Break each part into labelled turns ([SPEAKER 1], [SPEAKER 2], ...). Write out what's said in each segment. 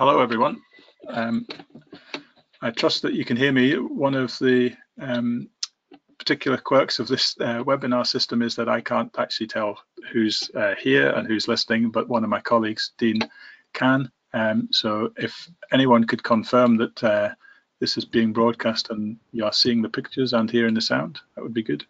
[SPEAKER 1] Hello, everyone. I trust that you can hear me. One of the particular quirks of this webinar system is that I can't actually tell who's here and who's listening, but one of my colleagues, Dean, can. So if anyone could confirm that this is being broadcast and you are seeing the pictures and hearing the sound, that would be good.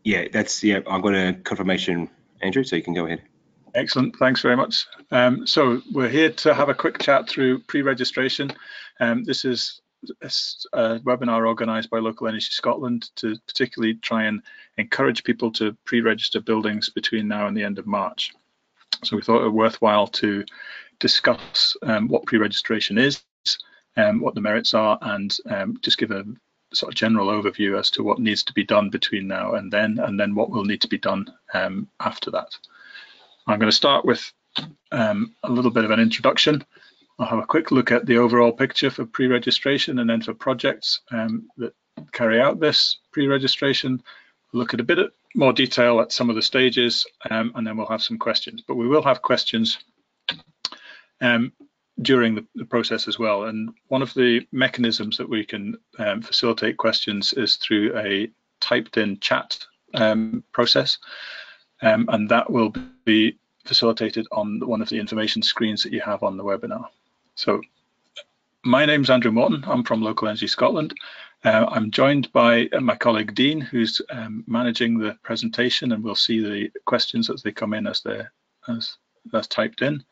[SPEAKER 2] Yeah, I've got a confirmation, Andrew, so you can go ahead.
[SPEAKER 1] Excellent, thanks very much. So we're here to have a quick chat through pre-registration. This is a webinar organised by Local Energy Scotland to particularly try and encourage people to pre-register buildings between now and the end of March. So we thought it worthwhile to discuss what pre-registration is, what the merits are, and just give a sort of general overview as to what needs to be done between now and then what will need to be done after that. I'm going to start with a little bit of an introduction. I'll have a quick look at the overall picture for pre-registration, and then for projects that carry out this pre-registration, look at a bit more detail at some of the stages, and then we'll have some questions. But we will have questions during the process as well. And one of the mechanisms that we can facilitate questions is through a typed in chat process. And that will be facilitated on one of the information screens that you have on the webinar. So my name's Andrew Morton. I'm from Local Energy Scotland. I'm joined by my colleague Dean, who's managing the presentation, and we'll see the questions as they come in as that's typed in.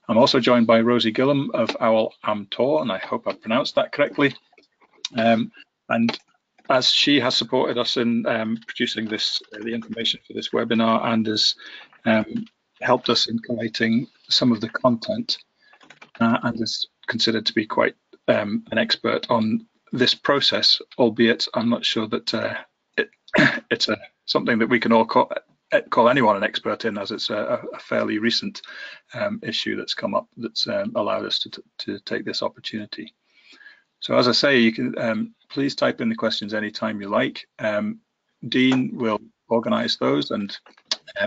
[SPEAKER 1] I'm also joined by Rosie Gillam of Owl Am Tor, and I hope I've pronounced that correctly. And as she has supported us in producing the information for this webinar, and has helped us in collating some of the content, and is considered to be quite an expert on this process, albeit I'm not sure that it's something that we can all call anyone an expert in, as it's a fairly recent issue that's come up that's allowed us to take this opportunity. So as I say, you can please type in the questions anytime you like. Dean will organise those and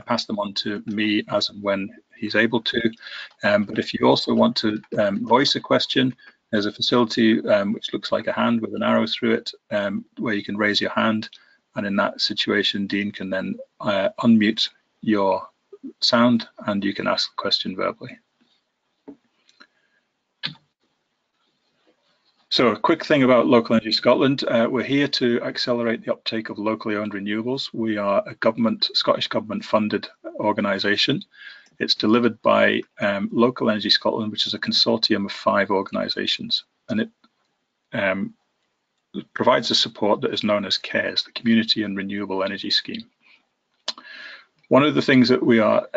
[SPEAKER 1] pass them on to me as and when he's able to. But if you also want to voice a question, there's a facility which looks like a hand with an arrow through it, where you can raise your hand. And in that situation, Dean can then unmute your sound and you can ask the question verbally. So a quick thing about Local Energy Scotland, we're here to accelerate the uptake of locally owned renewables. We are a Scottish government funded organisation. It's delivered by Local Energy Scotland, which is a consortium of 5 organisations, and it provides a support that is known as CARES, the Community and Renewable Energy Scheme. One of the things that we are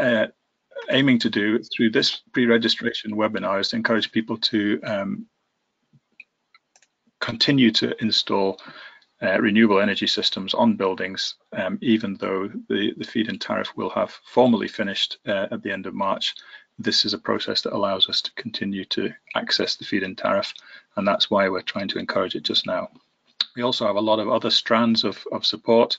[SPEAKER 1] aiming to do through this pre-registration webinar is to encourage people to continue to install renewable energy systems on buildings, even though the feed-in tariff will have formally finished at the end of March. This is a process that allows us to continue to access the feed-in tariff, and that's why we're trying to encourage it just now. We also have a lot of other strands of support.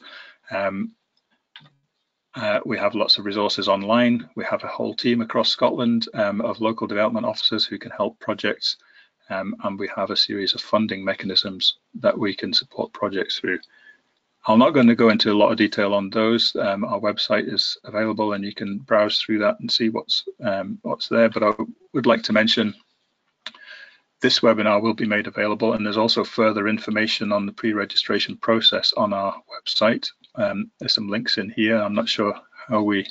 [SPEAKER 1] We have lots of resources online. We have a whole team across Scotland of local development officers who can help projects. And we have a series of funding mechanisms that we can support projects through. I'm not going to go into a lot of detail on those. Our website is available and you can browse through that and see what's there. But I would like to mention this webinar will be made available, and there's also further information on the pre-registration process on our website. There's some links in here. I'm not sure how we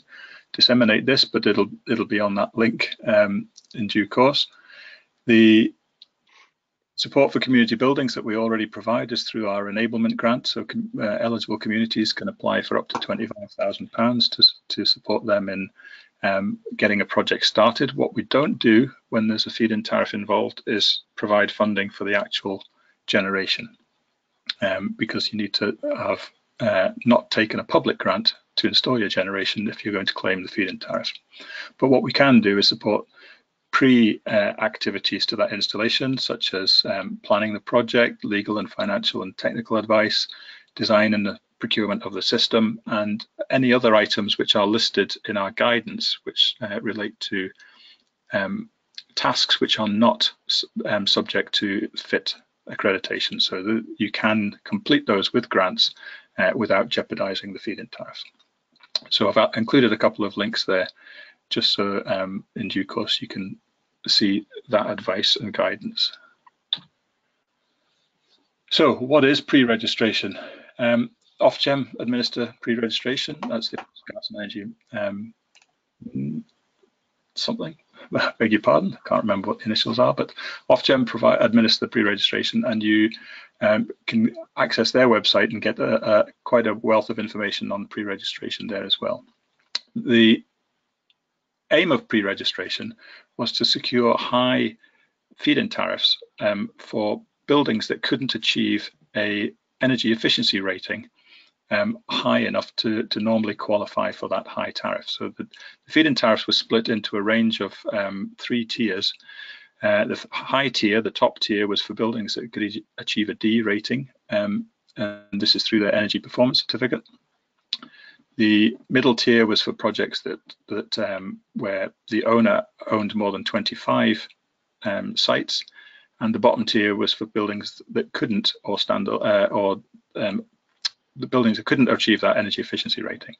[SPEAKER 1] disseminate this, but it'll be on that link in due course. The support for community buildings that we already provide is through our enablement grant, so eligible communities can apply for up to £25,000 to support them in getting a project started. What we don't do when there's a feed-in tariff involved is provide funding for the actual generation, because you need to have not taken a public grant to install your generation if you're going to claim the feed-in tariff. But what we can do is support pre-activities to that installation, such as planning the project, legal and financial and technical advice, design and procurement of the system, and any other items which are listed in our guidance, which relate to tasks which are not subject to FIT accreditation, so that you can complete those with grants without jeopardizing the feed-in tariff. So I've included a couple of links there, just so in due course you can see that advice and guidance. So what is pre-registration? Ofgem administer pre-registration. That's the Gas and Energy something. I beg your pardon, I can't remember what the initials are, but Ofgem administer the pre-registration, and you can access their website and get quite a wealth of information on pre-registration there as well. The aim of pre-registration was to secure high feed-in tariffs for buildings that couldn't achieve a energy efficiency rating high enough to normally qualify for that high tariff. So the feed-in tariffs were split into a range of 3 tiers. The high tier, the top tier, was for buildings that could achieve a D rating, and this is through their energy performance certificate. The middle tier was for projects where the owner owned more than 25 sites, and the bottom tier was for buildings that couldn't, the buildings that couldn't achieve that energy efficiency rating.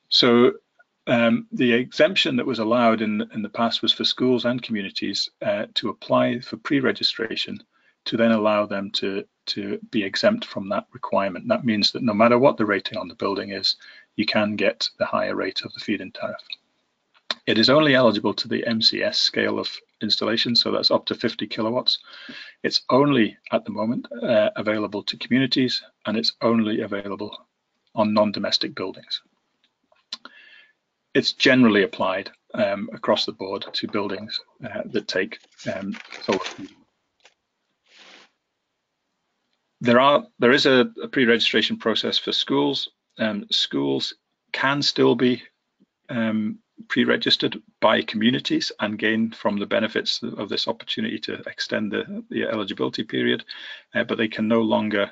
[SPEAKER 1] So the exemption that was allowed in the past was for schools and communities to apply for pre-registration to then allow them to be exempt from that requirement. That means that no matter what the rating on the building is, you can get the higher rate of the feed-in tariff. It is only eligible to the MCS scale of installation, so that's up to 50 kilowatts. It's only at the moment available to communities, and it's only available on non-domestic buildings. It's generally applied across the board to buildings that take solar. There is a pre-registration process for schools. Schools can still be pre-registered by communities and gain from the benefits of this opportunity to extend the eligibility period, but they can no longer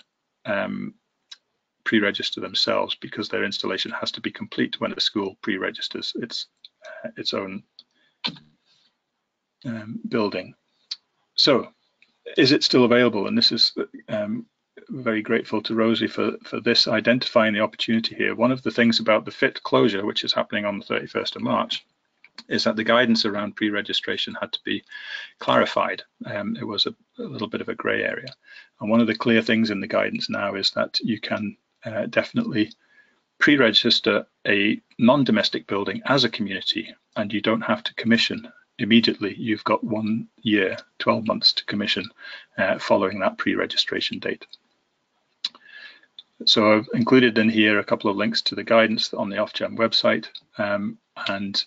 [SPEAKER 1] pre-register themselves because their installation has to be complete when a school pre-registers its own building. So is it still available? And this is very grateful to Rosie for this, identifying the opportunity here. One of the things about the FIT closure, which is happening on the 31st of March, is that the guidance around pre-registration had to be clarified. It was a little bit of a grey area. And one of the clear things in the guidance now is that you can definitely pre-register a non-domestic building as a community, and you don't have to commission immediately. You've got 1 year, 12 months to commission following that pre-registration date. So I've included in here a couple of links to the guidance on the Ofgem website, and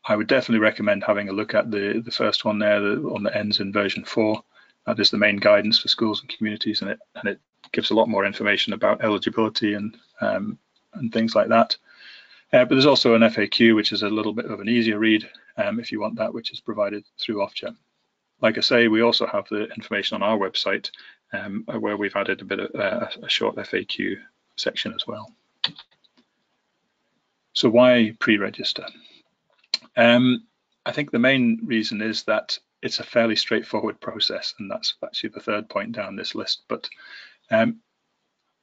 [SPEAKER 1] I would definitely recommend having a look at the first one there, the one that ends in version 4. That is the main guidance for schools and communities, and it gives a lot more information about eligibility and things like that. But there's also an FAQ, which is a little bit of an easier read if you want that, which is provided through Ofgem. Like I say, we also have the information on our website where we've added a bit of a short FAQ section as well. So why pre-register? I think the main reason is that it's a fairly straightforward process, and that's actually the third point down this list. But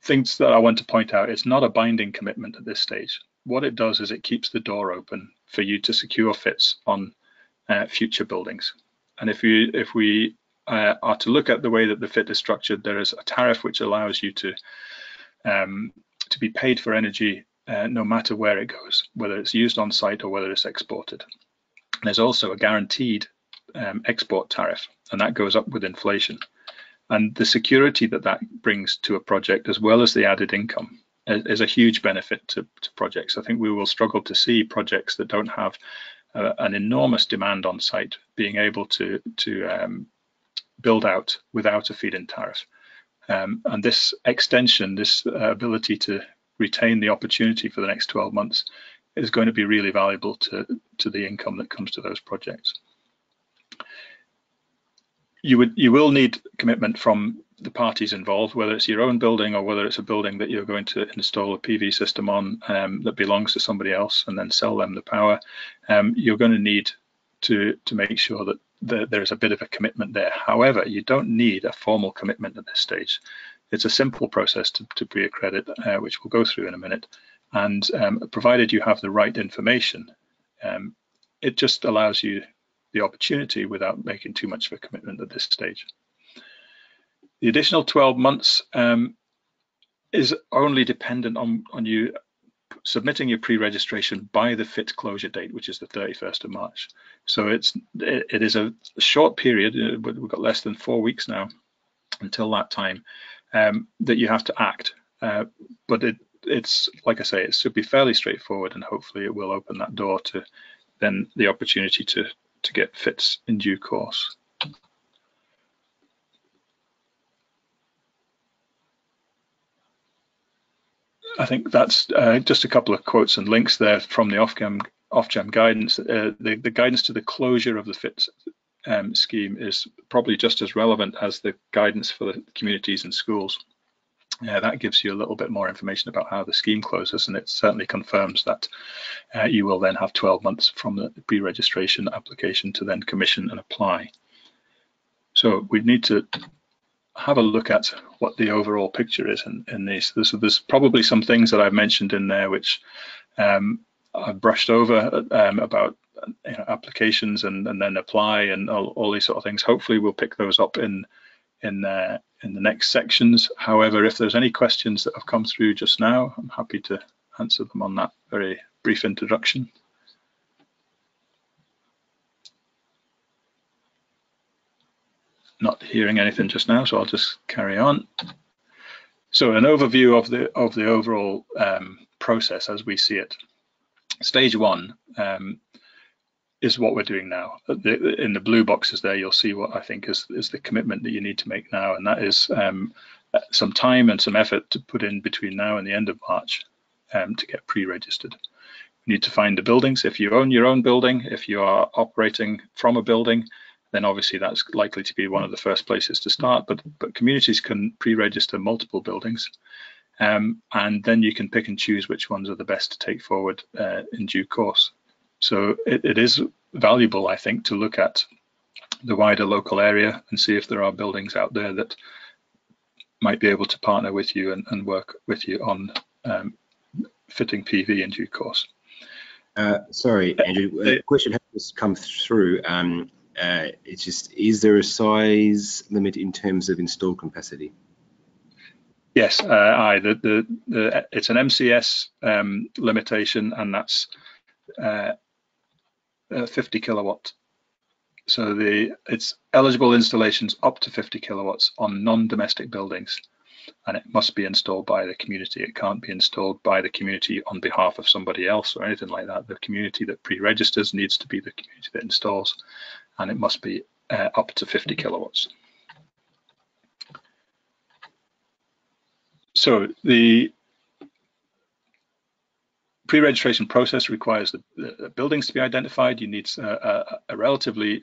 [SPEAKER 1] things that I want to point out, it's not a binding commitment at this stage. What it does is it keeps the door open for you to secure FITs on future buildings. And if we are to look at the way that the FIT is structured, there is a tariff which allows you to be paid for energy no matter where it goes, whether it's used on site or whether it's exported. And there's also a guaranteed export tariff, and that goes up with inflation. And the security that brings to a project, as well as the added income, is a huge benefit to projects. I think we will struggle to see projects that don't have an enormous demand on site being able to build out without a feed-in tariff. And this extension, this ability to retain the opportunity for the next 12 months is going to be really valuable to the income that comes to those projects. You will need commitment from the parties involved, whether it's your own building or whether it's a building that you're going to install a PV system on that belongs to somebody else and then sell them the power, you're going to need to make sure that there is a bit of a commitment there. However, you don't need a formal commitment at this stage. It's a simple process to pre-accredit, which we'll go through in a minute. And provided you have the right information, it just allows you the opportunity without making too much of a commitment at this stage. The additional 12 months is only dependent on you submitting your pre-registration by the FIT closure date, which is the 31st of March. So it is a short period. We've got less than 4 weeks now until that time that you have to act. But it's like I say, it should be fairly straightforward, and hopefully it will open that door to then the opportunity to get FITs in due course. I think that's just a couple of quotes and links there from the Ofgem guidance. The guidance to the closure of the FIT scheme is probably just as relevant as the guidance for the communities and schools. That gives you a little bit more information about how the scheme closes, and it certainly confirms that you will then have 12 months from the pre-registration application to then commission and apply. So we need to have a look at what the overall picture is in these. There's probably some things that I've mentioned in there which I've brushed over about applications and then apply and all these sort of things. Hopefully we'll pick those up in the next sections. However, if there's any questions that have come through just now, I'm happy to answer them on that very brief introduction. Not hearing anything just now, so I'll just carry on. So an overview of the overall process as we see it. Stage one is what we're doing now. In the blue boxes there, you'll see what I think is the commitment that you need to make now, and that is some time and some effort to put in between now and the end of March to get pre-registered. You need to find the buildings. If you own your own building, if you are operating from a building, then obviously that's likely to be one of the first places to start, but communities can pre-register multiple buildings, and then you can pick and choose which ones are the best to take forward in due course. So it is valuable, I think, to look at the wider local area and see if there are buildings out there that might be able to partner with you and work with you on fitting PV in due course.
[SPEAKER 2] Sorry, Andrew, a question has just come through. It's just, is there a size limit in terms of installed capacity?
[SPEAKER 1] Yes, it's an MCS limitation, and that's 50 kilowatt. So it's eligible installations up to 50 kilowatts on non-domestic buildings, and it must be installed by the community. It can't be installed by the community on behalf of somebody else or anything like that. The community that pre-registers needs to be the community that installs, and it must be up to 50 kilowatts. So the pre-registration process requires the buildings to be identified. You need a relatively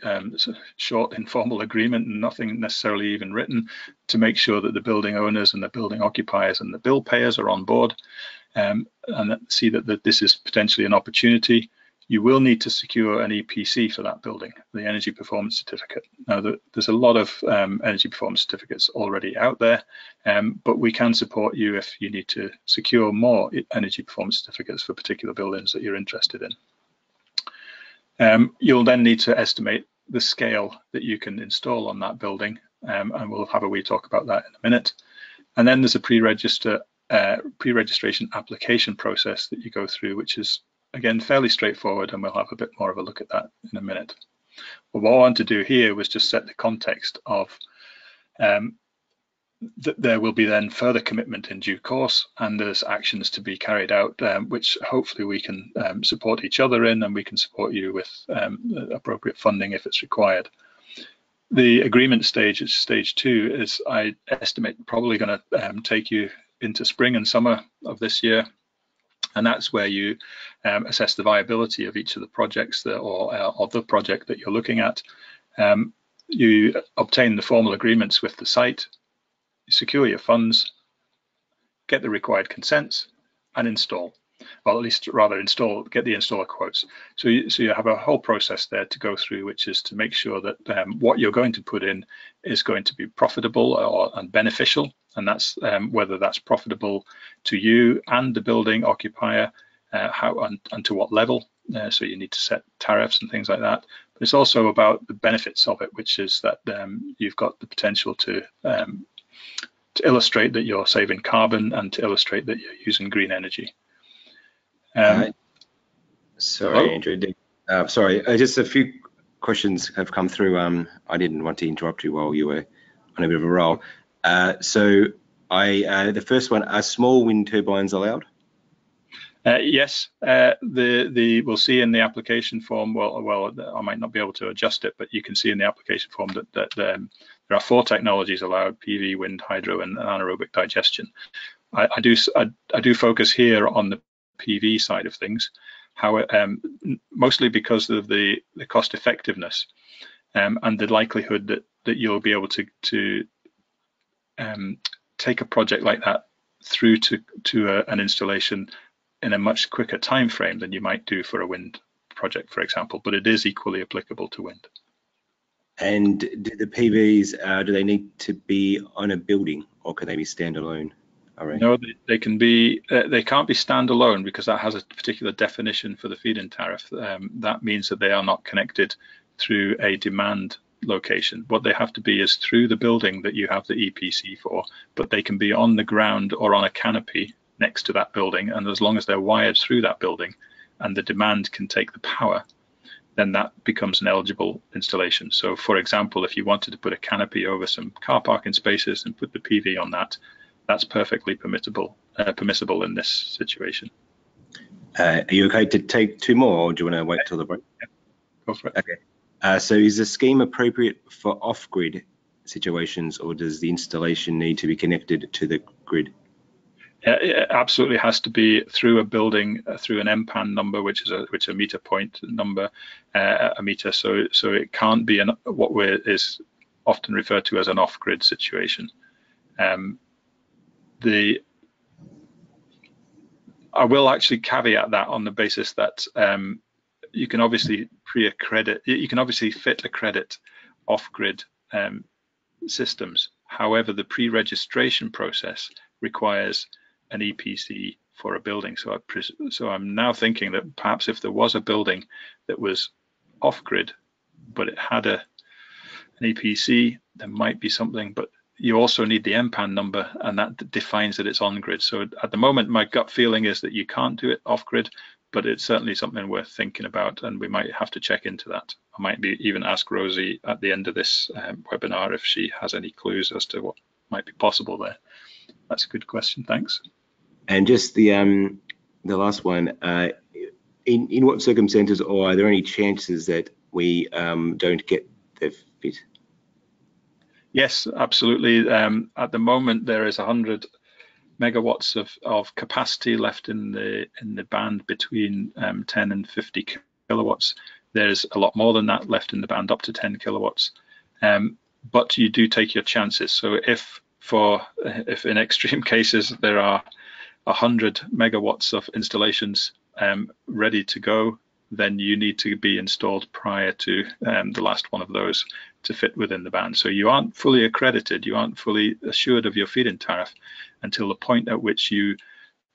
[SPEAKER 1] short informal agreement, and nothing necessarily even written, to make sure that the building owners and the building occupiers and the bill payers are on board, and see that this is potentially an opportunity. You will need to secure an EPC for that building, the Energy Performance Certificate. Now, there's a lot of Energy Performance Certificates already out there, but we can support you if you need to secure more Energy Performance Certificates for particular buildings that you're interested in. You'll then need to estimate the scale that you can install on that building, and we'll have a wee talk about that in a minute. And then there's a pre-registration application process that you go through, which is, again, fairly straightforward, and we'll have a bit more of a look at that in a minute. But what I want to do here was just set the context of that there will be then further commitment in due course, and there's actions to be carried out, which hopefully we can support each other in, and we can support you with appropriate funding if it's required. The agreement stage, stage 2, is, I estimate, probably going to take you into spring and summer of this year. And that's where you assess the viability of each of the projects or the project that you're looking at. You obtain the formal agreements with the site. secure your funds, get the required consents, and install. Well, at least rather install, get the installer quotes. So you have a whole process there to go through, which is to make sure that what you're going to put in is going to be profitable and beneficial, and that's whether that's profitable to you and the building occupier, how and to what level. So you need to set tariffs and things like that. But it's also about the benefits of it, which is that you've got the potential to illustrate that you're saving carbon and to illustrate that you're using green energy.
[SPEAKER 2] Sorry, Andrew. Sorry, just a few questions have come through. I didn't want to interrupt you while you were on a bit of a roll. The first one, are small wind turbines allowed?
[SPEAKER 1] Yes, we'll see in the application form. Well, I might not be able to adjust it, but you can see in the application form that there are 4 technologies allowed: PV, wind, hydro, and anaerobic digestion. I do focus here on the PV side of things, mostly because of the cost effectiveness and the likelihood that you'll be able to take a project like that through to an installation in a much quicker time frame than you might do for a wind project, for example. But it is equally applicable to wind. And
[SPEAKER 2] do the PVs do they need to be on a building, or can they be standalone?
[SPEAKER 1] No, they can be. They can't be standalone because that has a particular definition for the feed-in tariff. That means that they are not connected through a demand location. What they have to be is through the building that you have the EPC for, but they can be on the ground or on a canopy next to that building, and as long as they're wired through that building and the demand can take the power, then that becomes an eligible installation. So, for example, if you wanted to put a canopy over some car parking spaces and put the PV on that, that's perfectly permissible in this situation.
[SPEAKER 2] Are you okay to take 2 more, or do you want to wait till the break?
[SPEAKER 1] Yeah. Go for it.
[SPEAKER 2] Okay. So is the scheme appropriate for off-grid situations, or does the installation need to be connected to the grid?
[SPEAKER 1] It absolutely has to be through a building, through an MPAN number, which is a meter point number, a meter. So it can't be what is often referred to as an off-grid situation. I will actually caveat that on the basis that you can obviously fit accredit off-grid systems. However, the pre-registration process requires an EPC for a building. So I'm now thinking that perhaps if there was a building that was off-grid, but it had an EPC, there might be something, but you also need the MPAN number, and that defines that it's on-grid. So at the moment, my gut feeling is that you can't do it off-grid, but it's certainly something worth thinking about, and we might have to check into that. I might even ask Rosie at the end of this webinar if she has any clues as to what might be possible there. That's a good question, thanks.
[SPEAKER 2] And just the last one, in what circumstances, or are there any chances that we don't get the fit?
[SPEAKER 1] Yes, absolutely. At the moment, there is 100 megawatts of capacity left in the band between 10 and 50 kilowatts. There's a lot more than that left in the band up to 10 kilowatts. But you do take your chances. So if in extreme cases there are 100 megawatts of installations ready to go, then you need to be installed prior to the last one of those to fit within the band. So you aren't fully accredited, you aren't fully assured of your feed-in tariff until the point at which you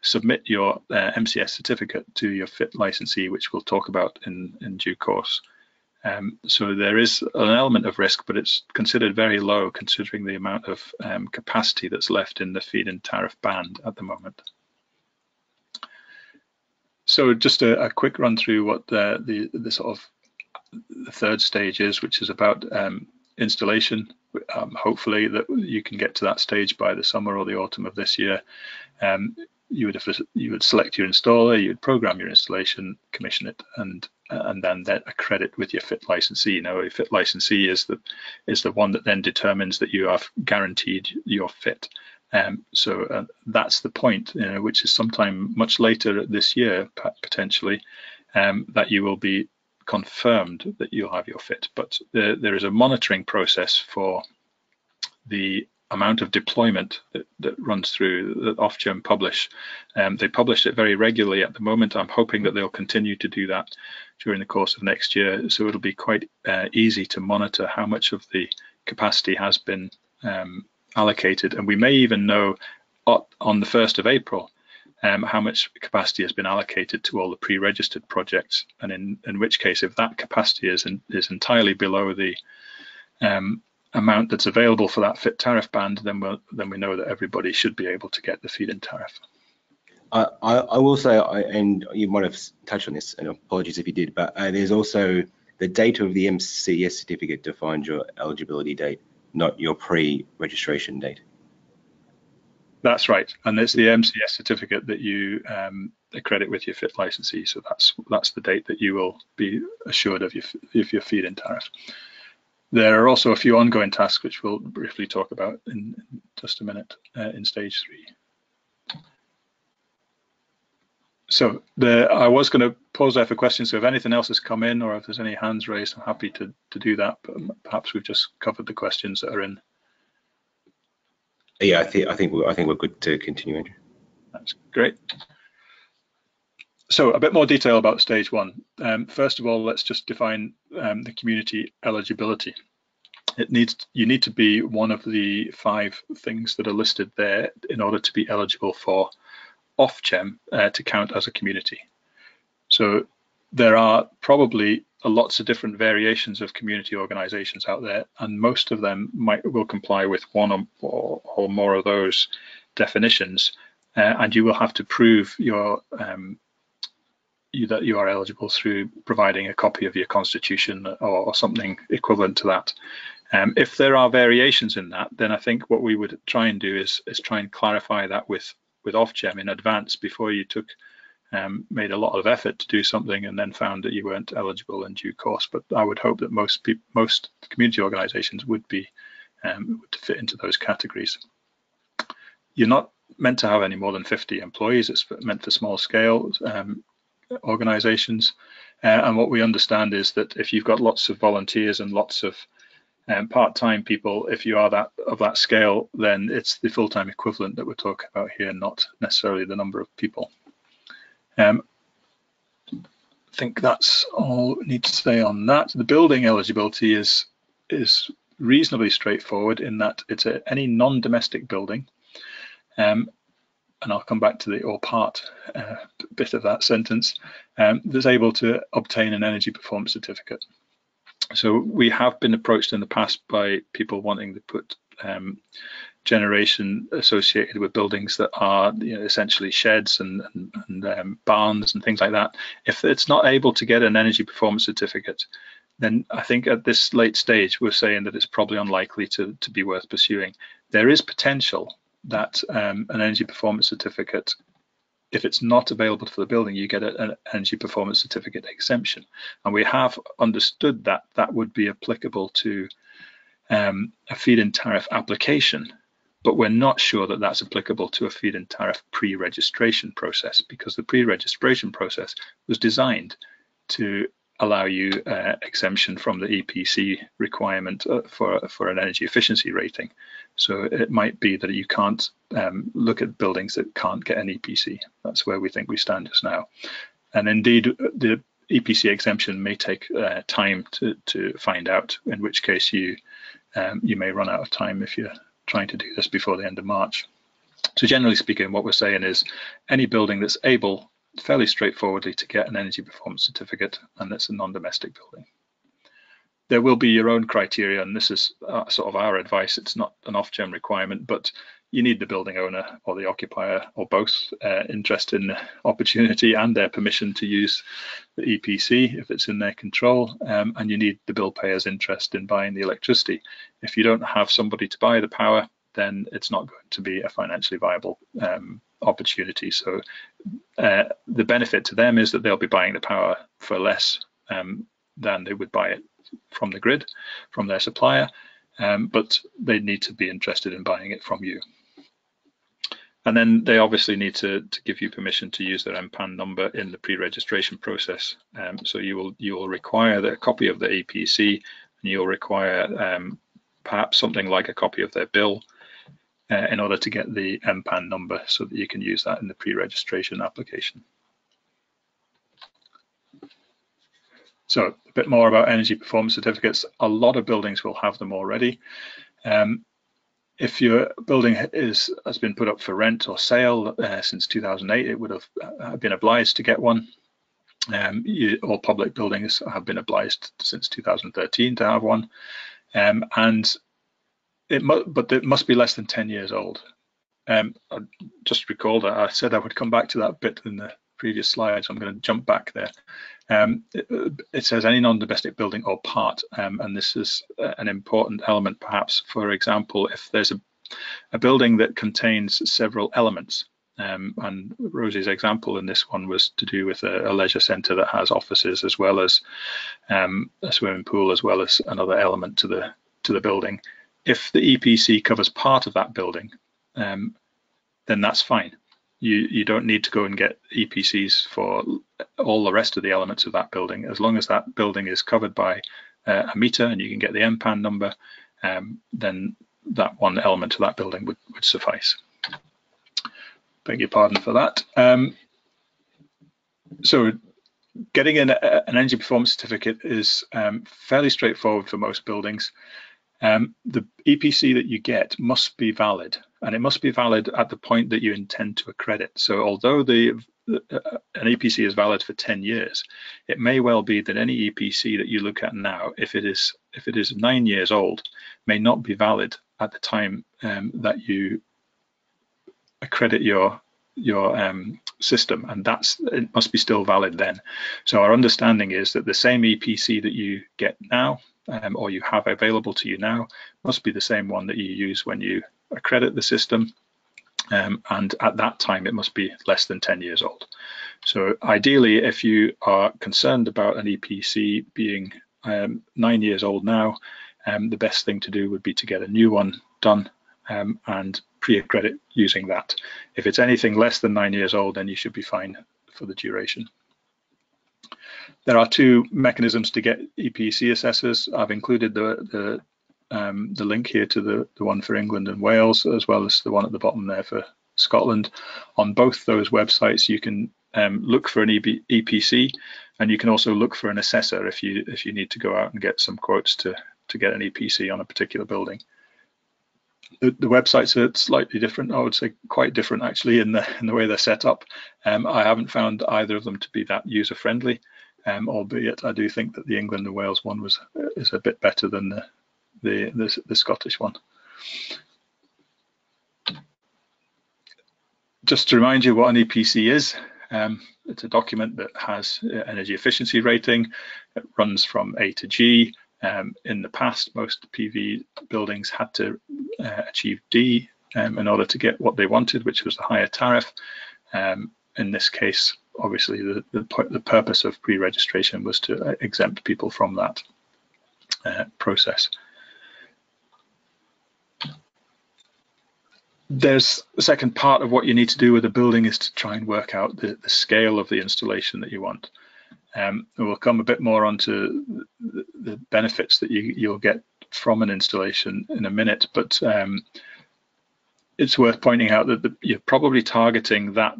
[SPEAKER 1] submit your MCS certificate to your FIT licensee, which we'll talk about in due course. So there is an element of risk, but it's considered very low considering the amount of capacity that's left in the feed-in tariff band at the moment. So just a quick run through what the sort of the third stage is, which is about installation. Hopefully that you can get to that stage by the summer or the autumn of this year. You would select your installer, you would program your installation, commission it, and then accredit with your FIT licensee. Now, a FIT licensee is the one that then determines that you have guaranteed your FIT. So that's the point, which is sometime much later this year, potentially, that you will be confirmed that you'll have your FIT. But there is a monitoring process for the amount of deployment that runs through that Ofgem publish. They publish it very regularly at the moment. I'm hoping that they'll continue to do that during the course of next year. So it'll be quite easy to monitor how much of the capacity has been allocated. And we may even know on the 1st of April how much capacity has been allocated to all the pre-registered projects. And in which case, if that capacity is entirely below the amount that's available for that fit tariff band, then we know that everybody should be able to get the feed-in tariff.
[SPEAKER 2] I will say, and you might have touched on this, and apologies if you did, but there's also the date of the MCS certificate defines your eligibility date, not your pre-registration date.
[SPEAKER 1] That's right, and it's the MCS certificate that you accredit with your FIT licensee. So that's the date that you will be assured of your feed-in tariff. There are also a few ongoing tasks which we'll briefly talk about in just a minute in stage 3. So I was going to pause there for questions. So if anything else has come in, or if there's any hands raised, I'm happy to do that. But perhaps we've just covered the questions that are in.
[SPEAKER 2] Yeah, I think we're good to continue, Andrew.
[SPEAKER 1] That's great. So a bit more detail about stage 1. First of all, let's just define the community eligibility. You need to be one of the 5 things that are listed there in order to be eligible for Ofgem to count as a community. So there are probably lots of different variations of community organizations out there, and most of them will comply with one or more of those definitions, and you will have to prove that you are eligible through providing a copy of your constitution or something equivalent to that. If there are variations in that, then I think what we would try and do is try and clarify that with Ofgem in advance before you made a lot of effort to do something and then found that you weren't eligible in due course. But I would hope that most community organizations would fit into those categories. You're not meant to have any more than 50 employees. It's meant for small scale organizations. And what we understand is that if you've got lots of volunteers and lots of part-time people, if you are of that scale, then it's the full-time equivalent that we're talking about here, not necessarily the number of people. I think that's all we need to say on that. The building eligibility is reasonably straightforward in that it's any non-domestic building, and I'll come back to the or part bit of that sentence, that's able to obtain an energy performance certificate. So we have been approached in the past by people wanting to put generation associated with buildings that are essentially sheds and barns and things like that. If it's not able to get an energy performance certificate, then I think at this late stage we're saying that it's probably unlikely to be worth pursuing. There is potential that an energy performance certificate, if it's not available for the building, you get an energy performance certificate exemption. And we have understood that that would be applicable to a feed-in tariff application, but we're not sure that that's applicable to a feed-in tariff pre-registration process, because the pre-registration process was designed to allow you exemption from the EPC requirement for an energy efficiency rating. So it might be that you can't look at buildings that can't get an EPC. That's where we think we stand just now. And indeed, the EPC exemption may take time to find out, in which case you may run out of time if you're trying to do this before the end of March. So generally speaking, what we're saying is any building that's able fairly straightforwardly to get an energy performance certificate, and that's a non-domestic building. There will be your own criteria, and this is sort of our advice. It's not an Ofgem requirement, but you need the building owner or the occupier or both interested in the opportunity and their permission to use the EPC if it's in their control, and you need the bill payer's interest in buying the electricity. If you don't have somebody to buy the power, then it's not going to be a financially viable opportunity. So the benefit to them is that they'll be buying the power for less than they would buy it from the grid, from their supplier, but they need to be interested in buying it from you. And then they obviously need to give you permission to use their MPAN number in the pre-registration process. So you will require a copy of the APC, and you'll require perhaps something like a copy of their bill. in order to get the MPAN number so that you can use that in the pre-registration application. So a bit more about energy performance certificates. A lot of buildings will have them already. If your building has been put up for rent or sale since 2008, it would have been obliged to get one. All public buildings have been obliged since 2013 to have one, but it must be less than 10 years old. I just recalled that I said I would come back to that bit in the previous slide, so I'm going to jump back there. It says any non-domestic building or part, and this is an important element perhaps. For example, if there's a building that contains several elements, and Rosie's example in this one was to do with a leisure centre that has offices as well as a swimming pool as well as another element to the building. If the EPC covers part of that building, then that's fine. You don't need to go and get EPCs for all the rest of the elements of that building. As long as that building is covered by a meter and you can get the MPAN number, then that one element of that building would suffice. Beg your pardon for that. So getting an energy performance certificate is fairly straightforward for most buildings. The EPC that you get must be valid, and it must be valid at the point that you intend to accredit. So although an EPC is valid for 10 years, it may well be that any EPC that you look at now, if it is 9 years old, may not be valid at the time that you accredit your system, and it must be still valid then. So our understanding is that the same EPC that you get now, or you have available to you now, must be the same one that you use when you accredit the system, and at that time it must be less than 10 years old. So ideally, if you are concerned about an EPC being 9 years old now, the best thing to do would be to get a new one done and pre-accredit using that. If it's anything less than 9 years old, then you should be fine for the duration. There are two mechanisms to get EPC assessors. I've included the link here to the one for England and Wales, as well as the one at the bottom there for Scotland. On both those websites, you can look for an EPC, and you can also look for an assessor if you need to go out and get some quotes to get an EPC on a particular building. The websites are slightly different. I would say quite different actually in the way they're set up. I haven't found either of them to be that user friendly, albeit I do think that the England and Wales one is a bit better than the Scottish one. Just to remind you what an EPC is, it's a document that has energy efficiency rating. It runs from A to G. In the past, most PV buildings had to achieve D in order to get what they wanted, which was the higher tariff. In this case, obviously, the purpose of pre-registration was to exempt people from that process. There's the second part of what you need to do with a building is to try and work out the scale of the installation that you want. We'll come a bit more onto the benefits that you'll get from an installation in a minute, but it's worth pointing out that you're probably targeting that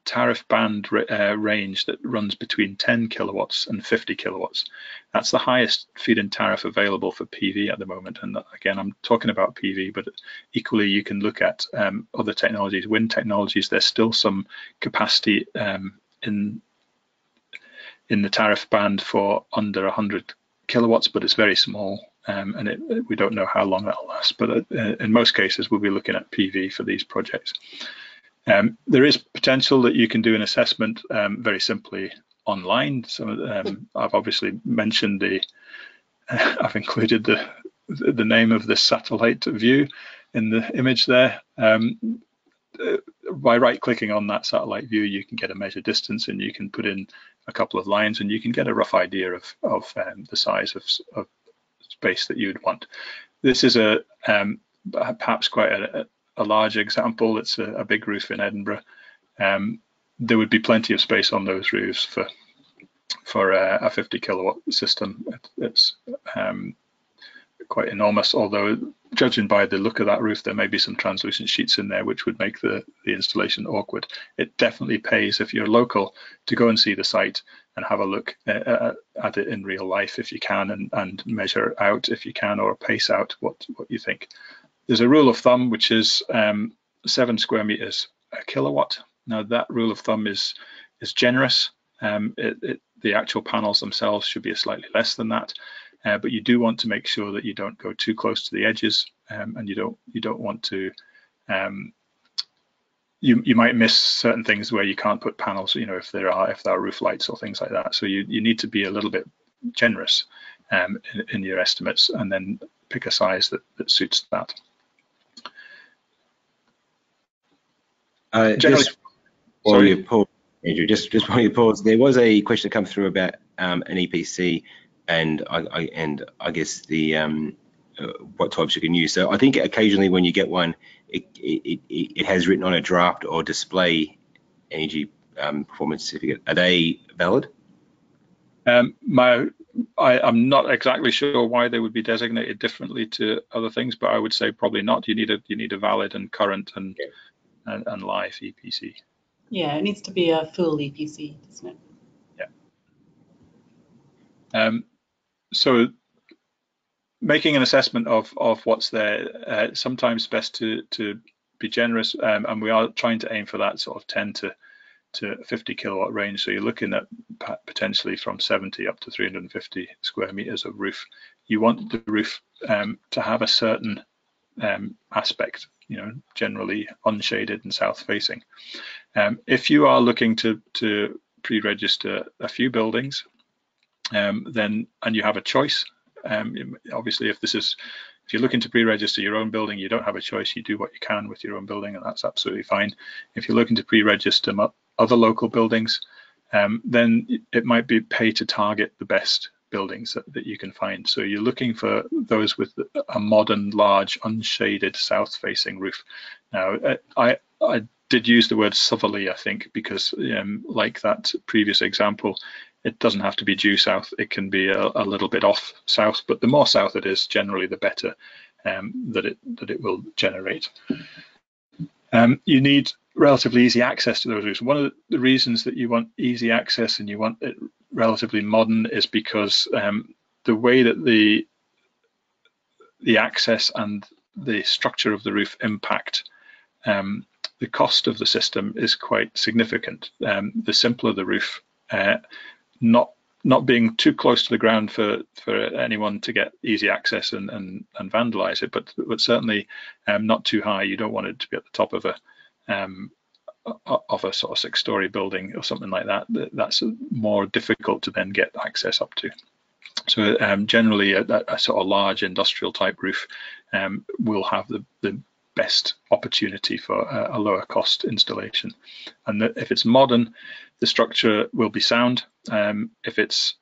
[SPEAKER 1] tariff band range that runs between 10 kilowatts and 50 kilowatts. That's the highest feed-in tariff available for PV at the moment. And again, I'm talking about PV, but equally you can look at other technologies, wind technologies. There's still some capacity in the tariff band for under 100 kilowatts, but it's very small, and we don't know how long that'll last. But in most cases, we'll be looking at PV for these projects. There is potential that you can do an assessment very simply online. So I've obviously mentioned I've included the name of the satellite view in the image there. By right-clicking on that satellite view, you can get a measure distance, and you can put in a couple of lines, and you can get a rough idea of the size of space that you'd want. This is perhaps quite a large example. It's a big roof in Edinburgh. There would be plenty of space on those roofs for a 50 kilowatt system. It's quite enormous, although judging by the look of that roof, there may be some translucent sheets in there which would make the installation awkward. It definitely pays, if you're local, to go and see the site and have a look at it in real life if you can, and measure out if you can, or pace out what you think. There's a rule of thumb which is 7 square meters a kilowatt. Now that rule of thumb is generous. The actual panels themselves should be slightly less than that, but you do want to make sure that you don't go too close to the edges, and you don't want to. You might miss certain things where you can't put panels, if there are roof lights or things like that. So you need to be a little bit generous in your estimates, and then pick a size that suits that.
[SPEAKER 2] Just while you pause, Andrew, just while you pause, there was a question that come through about an EPC, and I guess the what types you can use. So I think occasionally when you get one, it has written on a draft or display energy performance certificate. Are they valid?
[SPEAKER 1] I'm not exactly sure why they would be designated differently to other things, but I would say probably not. You need a valid and current and live EPC.
[SPEAKER 3] Yeah, it needs to be a full EPC, doesn't it?
[SPEAKER 1] Yeah. So making an assessment of what's there, sometimes best to be generous, and we are trying to aim for that sort of 10 to 50 kilowatt range. So you're looking at potentially from 70 up to 350 square meters of roof. You want the roof to have a certain aspect, generally unshaded and south facing. If you are looking to pre-register a few buildings, then, and you have a choice, obviously if you're looking to pre-register your own building, you don't have a choice. You do what you can with your own building, and that's absolutely fine. If you're looking to pre-register other local buildings, then it might be pay to target the best buildings that you can find. So you're looking for those with a modern, large, unshaded, south-facing roof. Now, I did use the word southerly, I think, because like that previous example, it doesn't have to be due south. It can be a little bit off south, but the more south it is, generally the better that it will generate. You need relatively easy access to those roofs. One of the reasons that you want easy access and you want it relatively modern is because the way that the access and the structure of the roof impact the cost of the system is quite significant. The simpler the roof, not being too close to the ground for anyone to get easy access and vandalize it, but certainly not too high. You don't want it to be at the top of a sort of 6-story building or something like that. That's more difficult to then get access up to. So generally a sort of large industrial type roof will have the best opportunity for a lower cost installation. And if it's modern, the structure will be sound. If it's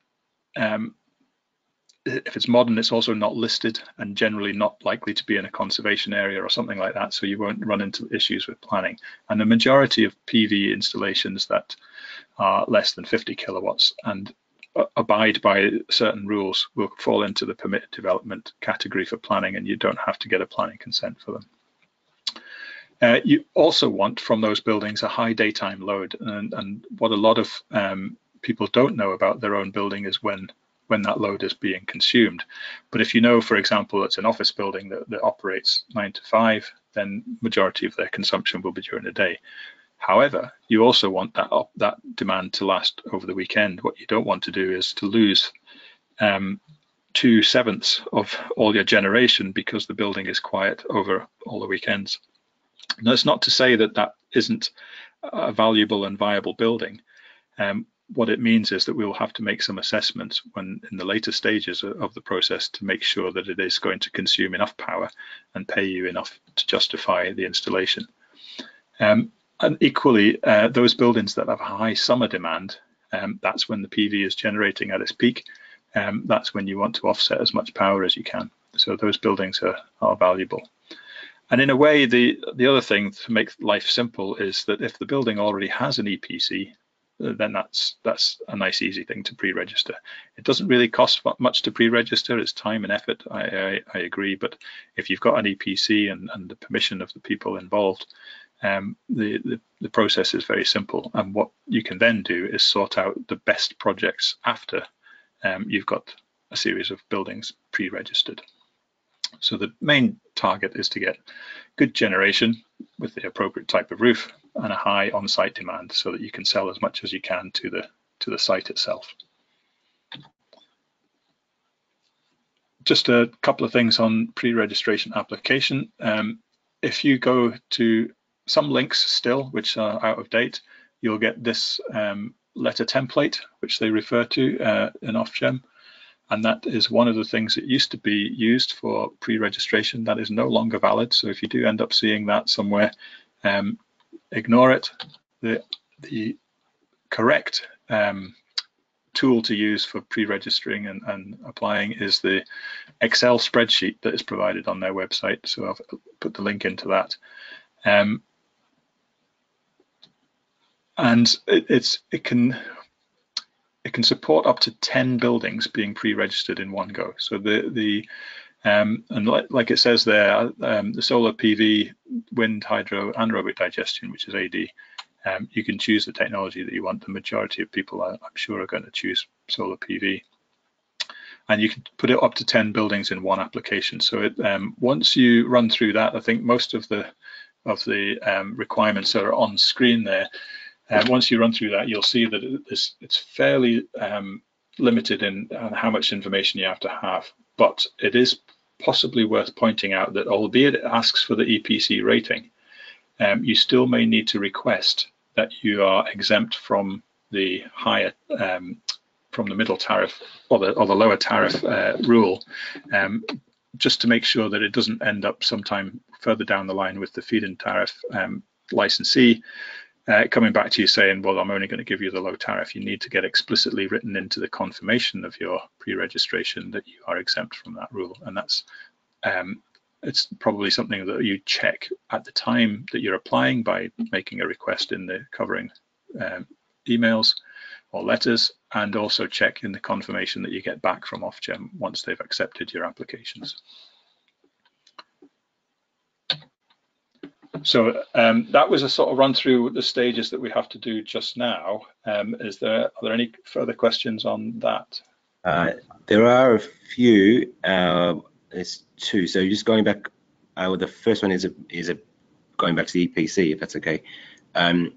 [SPEAKER 1] modern, it's also not listed and generally not likely to be in a conservation area or something like that, so you won't run into issues with planning. And the majority of PV installations that are less than 50 kilowatts and abide by certain rules will fall into the permitted development category for planning, and you don't have to get a planning consent for them. You also want from those buildings a high daytime load, and what a lot of people don't know about their own building is when that load is being consumed. But if you know, for example, it's an office building that operates 9 to 5, then majority of their consumption will be during the day. However, you also want that demand to last over the weekend. What you don't want to do is to lose 2/7 of all your generation because the building is quiet over all the weekends. And that's not to say that that isn't a valuable and viable building. What it means is that we will have to make some assessments when in the later stages of the process to make sure that it is going to consume enough power and pay you enough to justify the installation. And equally, those buildings that have a high summer demand, that's when the PV is generating at its peak. That's when you want to offset as much power as you can. So those buildings are valuable. And in a way, the other thing to make life simple is that if the building already has an EPC, then that's a nice easy thing to pre-register. It doesn't really cost much to pre-register. It's time and effort, I agree, but if you've got an EPC and the permission of the people involved, the process is very simple. And what you can then do is sort out the best projects after you've got a series of buildings pre-registered. So the main target is to get good generation with the appropriate type of roof and a high on-site demand, so that you can sell as much as you can to the site itself. Just a couple of things on pre-registration application. If you go to some links still, which are out of date, you'll get this letter template, which they refer to in Ofgem. And that is one of the things that used to be used for pre-registration that is no longer valid. So if you do end up seeing that somewhere, ignore it. The correct tool to use for pre-registering and applying is the Excel spreadsheet that is provided on their website. So I've put the link into that. And it can support up to 10 buildings being pre-registered in one go. So and like it says there, the solar PV, wind, hydro, anaerobic digestion, which is AD, you can choose the technology that you want. The majority of people, I'm sure, are going to choose solar PV. And you can put it up to 10 buildings in one application. So once you run through that, I think most of the requirements are on screen there. Once you run through that, you'll see that it's fairly limited in how much information you have to have, but it is possibly worth pointing out that albeit it asks for the EPC rating, you still may need to request that you are exempt from the higher, from the middle tariff or the lower tariff rule, just to make sure that it doesn't end up sometime further down the line with the feed-in tariff licensee coming back to you saying, well, I'm only going to give you the low tariff. You need to get explicitly written into the confirmation of your pre-registration that you are exempt from that rule. And that's it's probably something that you check at the time that you're applying by making a request in the covering emails or letters, and also check in the confirmation that you get back from Ofgem once they've accepted your applications. So that was a sort of run through the stages that we have to do just now. Are there any further questions on that?
[SPEAKER 2] There are a few. There's two. So just going back, the first one is going back to the EPC, if that's okay.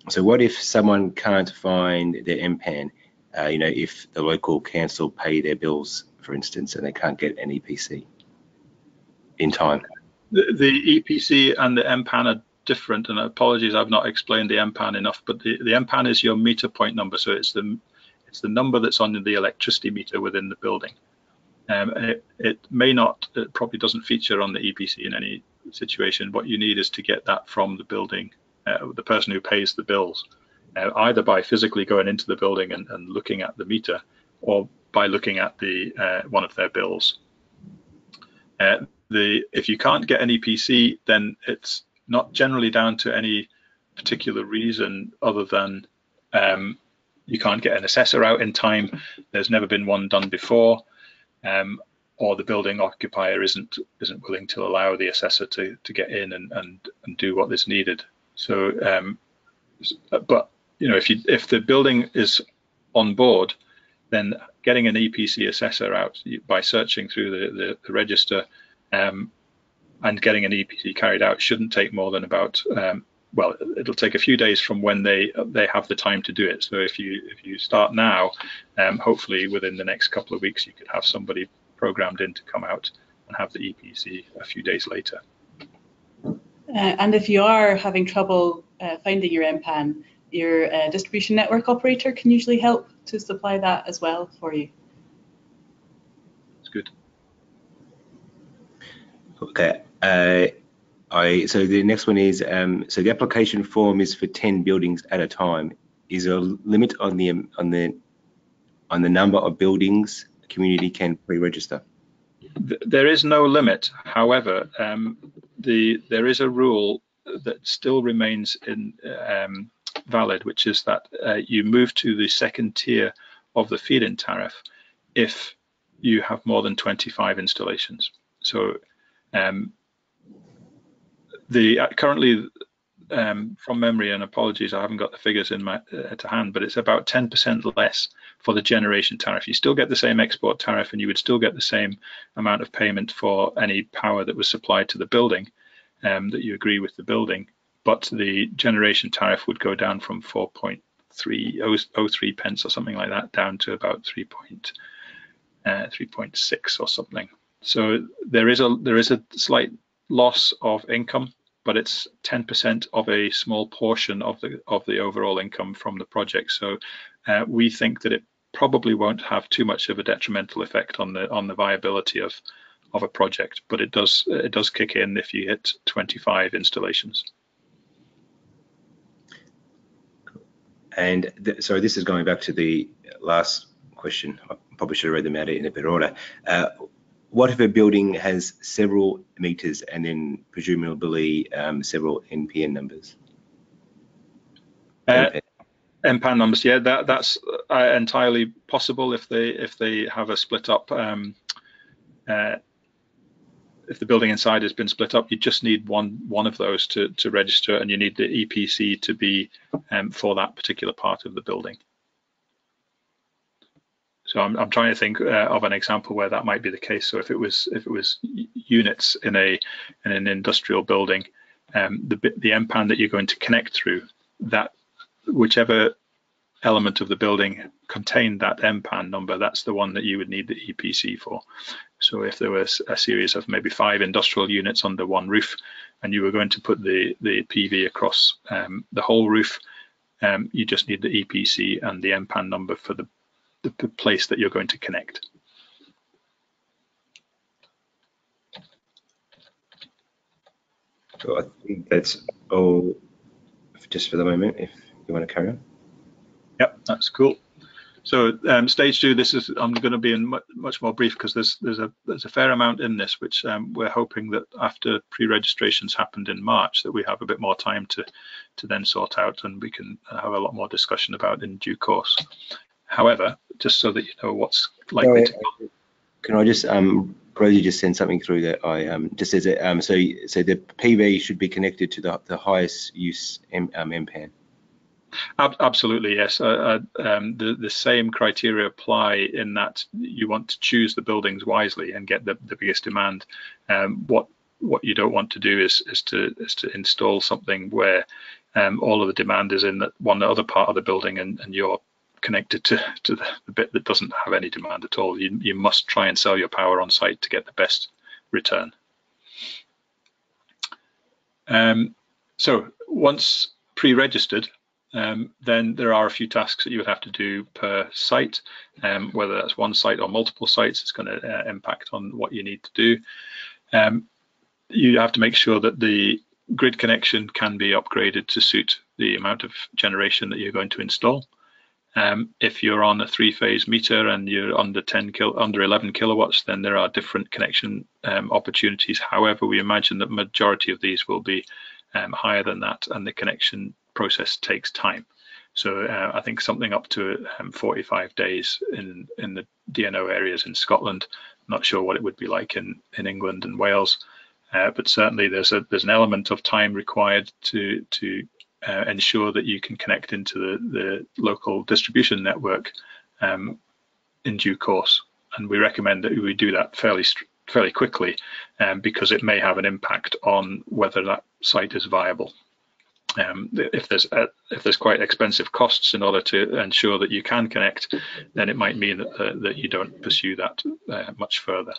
[SPEAKER 2] So what if someone can't find their MPAN? If the local council pay their bills, for instance, and they can't get an EPC in time.
[SPEAKER 1] The EPC and the MPAN are different, and apologies, I've not explained the MPAN enough, but the MPAN is your meter point number, so it's the number that's on the electricity meter within the building. It probably doesn't feature on the EPC in any situation. What you need is to get that from the building, the person who pays the bills, either by physically going into the building and looking at the meter, or by looking at one of their bills. If you can't get an EPC, then it's not generally down to any particular reason other than you can't get an assessor out in time. There's never been one done before, or the building occupier isn't willing to allow the assessor to get in and do what is needed. So, but if the building is on board, then getting an EPC assessor out by searching through the register and getting an EPC carried out shouldn't take more than about, well, it'll take a few days from when they have the time to do it. So if you start now, hopefully within the next couple of weeks, you could have somebody programmed in to come out and have the EPC a few days later.
[SPEAKER 3] And if you are having trouble finding your MPAN, your distribution network operator can usually help to supply that as well for you.
[SPEAKER 1] That's good.
[SPEAKER 2] Okay. So the next one is so the application form is for 10 buildings at a time. Is there a limit on the number of buildings a community can pre-register?
[SPEAKER 1] There is no limit. However, there is a rule that still remains in valid, which is that you move to the second tier of the feed-in tariff if you have more than 25 installations. So currently, from memory, and apologies, I haven't got the figures in my to hand, but it's about 10% less for the generation tariff. You still get the same export tariff, and you would still get the same amount of payment for any power that was supplied to the building that you agree with the building, but the generation tariff would go down from 4.303 pence or something like that down to about 3.6 or something. So there is a slight loss of income, but it's 10% of a small portion of the overall income from the project. So we think that it probably won't have too much of a detrimental effect on the viability of a project, but it does kick in if you hit 25 installations.
[SPEAKER 2] And so this is going back to the last question. I probably should have read them out in a better order. What if a building has several meters and then presumably several NPN numbers?
[SPEAKER 1] MPAN numbers, yeah, that's entirely possible if they have a split up. If the building inside has been split up, you just need one of those to register, and you need the EPC to be for that particular part of the building. So I'm trying to think of an example where that might be the case. So if it was units in an industrial building, the MPAN that you're going to connect through, that whichever element of the building contained that MPAN number, that's the one that you would need the EPC for. So if there was a series of maybe 5 industrial units under one roof, and you were going to put the PV across the whole roof, you just need the EPC and the MPAN number for the place that you're going to connect.
[SPEAKER 2] So I think that's all just for the moment, if you want to carry on.
[SPEAKER 1] Yep, that's cool. So stage 2, I'm going to be in much more brief because there's a fair amount in this, which we're hoping that after pre-registrations happened in March, that we have a bit more time to then sort out, and we can have a lot more discussion about in due course. However, just so that you know what's likely to come.
[SPEAKER 2] Can I just, Rosie just sent something through that I just says that, so the PV should be connected to the highest use MPAN. Absolutely,
[SPEAKER 1] yes. The same criteria apply in that you want to choose the buildings wisely and get the biggest demand. What you don't want to do is to install something where all of the demand is in that one other part of the building, and you're connected to the bit that doesn't have any demand at all. You must try and sell your power on site to get the best return. So once pre-registered, then there are a few tasks that you would have to do per site, whether that's one site or multiple sites. It's going to impact on what you need to do. You have to make sure that the grid connection can be upgraded to suit the amount of generation that you're going to install. If you're on a 3-phase meter and you're under 11 kilowatts, then there are different connection opportunities. However, we imagine that majority of these will be higher than that, and the connection process takes time. So I think something up to 45 days in the DNO areas in Scotland. I'm not sure what it would be like in England and Wales, but certainly there's an element of time required to ensure that you can connect into the local distribution network in due course. And we recommend that we do that fairly quickly, because it may have an impact on whether that site is viable. If there's quite expensive costs in order to ensure that you can connect, then it might mean that you don't pursue that much further.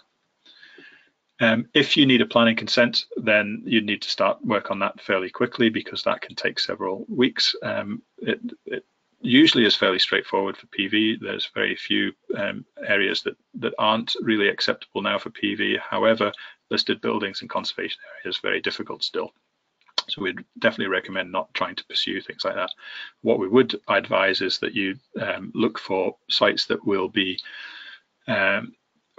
[SPEAKER 1] If you need a planning consent, then you need to start work on that fairly quickly, because that can take several weeks. It usually is fairly straightforward for PV. There's very few areas that aren't really acceptable now for PV. However, listed buildings and conservation areas are very difficult still. So we'd definitely recommend not trying to pursue things like that. What we would advise is that you look for sites that will be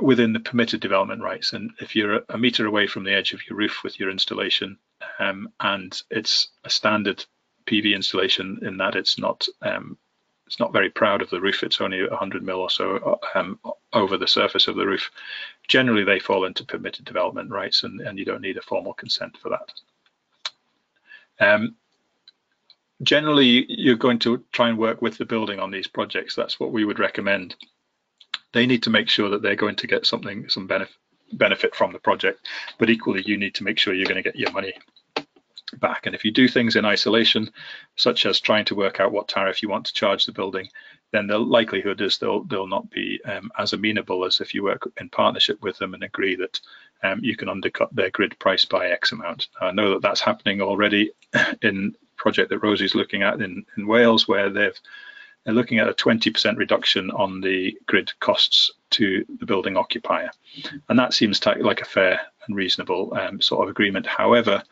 [SPEAKER 1] within the permitted development rights. And if you're a meter away from the edge of your roof with your installation, and it's a standard PV installation in that it's not very proud of the roof. It's only 100 mil or so over the surface of the roof. Generally, they fall into permitted development rights, and you don't need a formal consent for that. Generally, you're going to try and work with the building on these projects. That's what we would recommend. They need to make sure that they're going to get some benefit from the project, but equally, you need to make sure you're going to get your money back. And if you do things in isolation, such as trying to work out what tariff you want to charge the building, then the likelihood is they'll not be as amenable as if you work in partnership with them and agree that you can undercut their grid price by X amount. I know that that's happening already in a project that Rosie's looking at in Wales, where they're looking at a 20% reduction on the grid costs to the building occupier. And that seems like a fair and reasonable sort of agreement. However,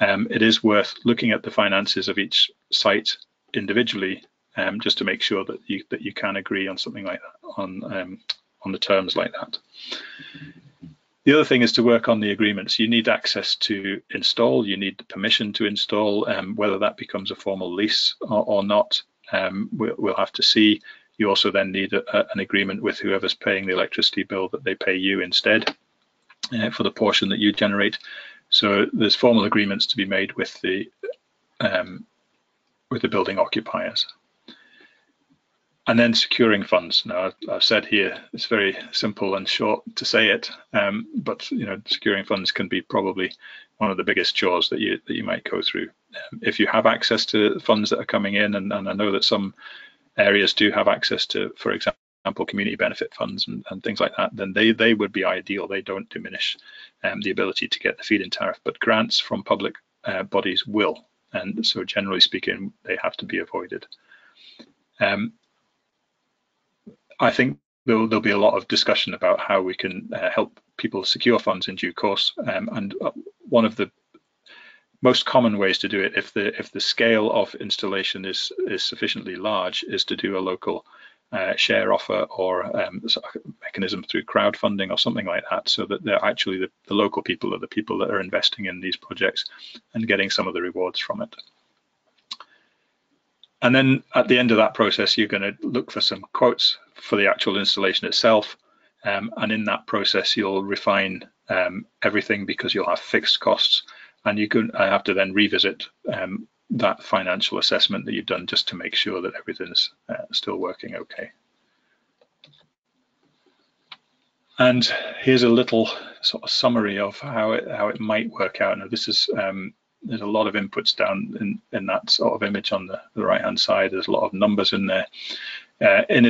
[SPEAKER 1] it is worth looking at the finances of each site individually, just to make sure that you can agree on something like that, on the terms like that. The other thing is to work on the agreements. You need access to install, you need permission to install, whether that becomes a formal lease or not, we'll have to see. You also then need an agreement with whoever's paying the electricity bill that they pay you instead for the portion that you generate. So there's formal agreements to be made with the building occupiers. And then securing funds. Now, I've said here, it's very simple and short to say it, but securing funds can be probably one of the biggest chores that you might go through. If you have access to funds that are coming in, and I know that some areas do have access to, for example, community benefit funds and things like that, then they would be ideal. They don't diminish the ability to get the feed-in tariff, but grants from public bodies will, and so generally speaking, they have to be avoided. I think there'll be a lot of discussion about how we can help people secure funds in due course, and one of the most common ways to do it, if the scale of installation is sufficiently large, is to do a local share offer or a mechanism through crowdfunding or something like that, so that they're actually the local people are the people that are investing in these projects and getting some of the rewards from it. And then at the end of that process, you're going to look for some quotes for the actual installation itself. And in that process, you'll refine everything, because you'll have fixed costs, and you can have to then revisit that financial assessment that you've done, just to make sure that everything's still working okay. And here's a little sort of summary of how it might work out. Now, this is there's a lot of inputs down in that sort of image on the right-hand side. There's a lot of numbers in there. In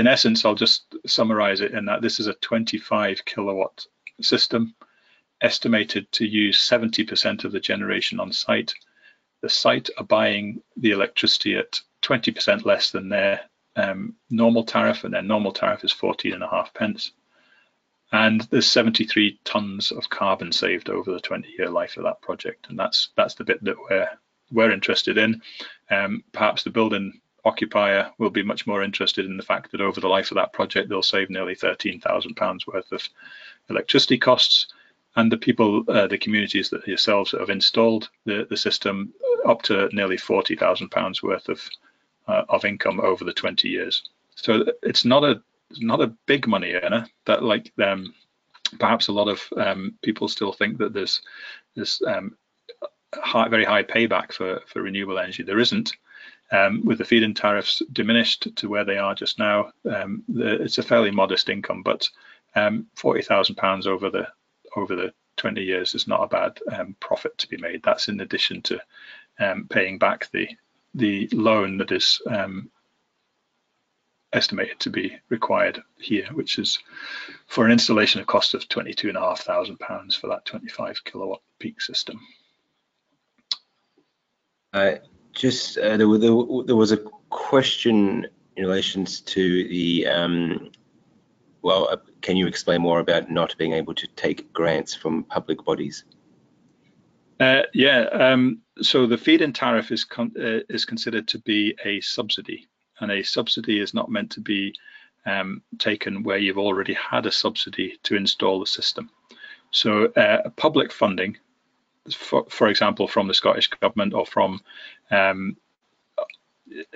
[SPEAKER 1] essence, I'll just summarize it in that this is a 25 kilowatt system, estimated to use 70% of the generation on site. The site are buying the electricity at 20% less than their normal tariff, and their normal tariff is 14.5 pence. And there's 73 tons of carbon saved over the 20-year life of that project, and that's the bit that we're interested in. Perhaps the building occupier will be much more interested in the fact that over the life of that project, they'll save nearly £13,000 worth of electricity costs, and the people, the communities that yourselves have installed the system, up to nearly £40,000 worth of income over the 20 years. So it's not a big money earner. That, like perhaps a lot of people still think that there's this very high payback for renewable energy. There isn't. With the feed-in tariffs diminished to where they are just now, it's a fairly modest income, but £40,000 over the 20 years is not a bad profit to be made. That's in addition to paying back the loan that is estimated to be required here, which is for an installation of cost of £22,500 for that 25 kilowatt peak system.
[SPEAKER 2] There was a question in relation to the can you explain more about not being able to take grants from public bodies?
[SPEAKER 1] So the feed-in tariff is considered to be a subsidy, and a subsidy is not meant to be taken where you've already had a subsidy to install the system. So public funding, for example, from the Scottish Government or from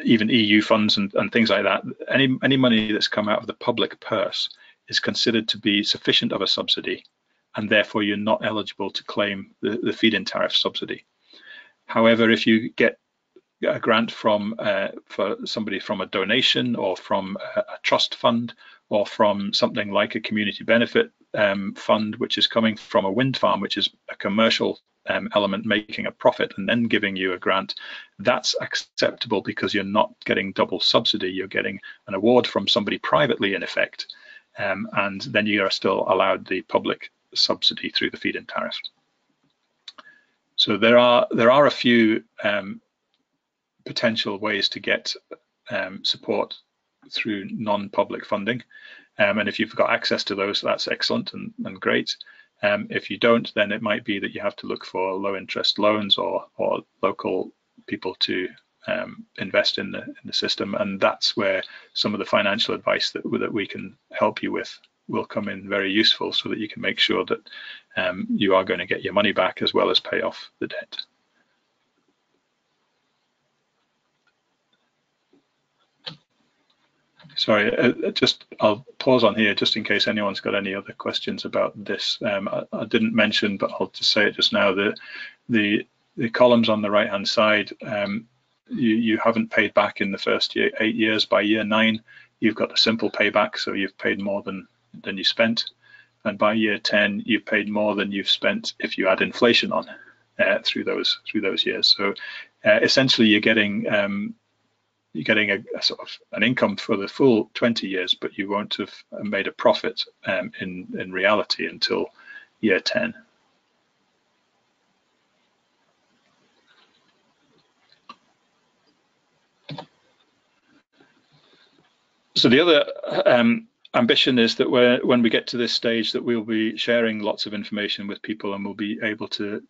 [SPEAKER 1] even EU funds and things like that, any money that's come out of the public purse is considered to be sufficient of a subsidy, and therefore you're not eligible to claim the feed-in tariff subsidy. However, if you get a grant from for somebody from a donation or from a trust fund or from something like a community benefit fund, which is coming from a wind farm, which is a commercial element making a profit and then giving you a grant, that's acceptable because you're not getting double subsidy. You're getting an award from somebody privately in effect, and then you are still allowed the public subsidy through the feed-in tariff. So there are a few potential ways to get support through non-public funding, and if you've got access to those, that's excellent and great. If you don't, then it might be that you have to look for low interest loans or local people to invest in the system, and that's where some of the financial advice that we can help you with will come in very useful, so that you can make sure that you are going to get your money back as well as pay off the debt. Sorry, I'll pause on here just in case anyone's got any other questions about this. I didn't mention, but I'll just say it just now, the columns on the right-hand side, you haven't paid back in the first 8 years. By year 9, you've got a simple payback, so you've paid more than you spent. And by year 10, you've paid more than you've spent if you add inflation on through those years. So essentially, you're getting a sort of an income for the full 20 years, but you won't have made a profit in reality until year 10. So the other ambition is that when we get to this stage, that we'll be sharing lots of information with people, and we'll be able to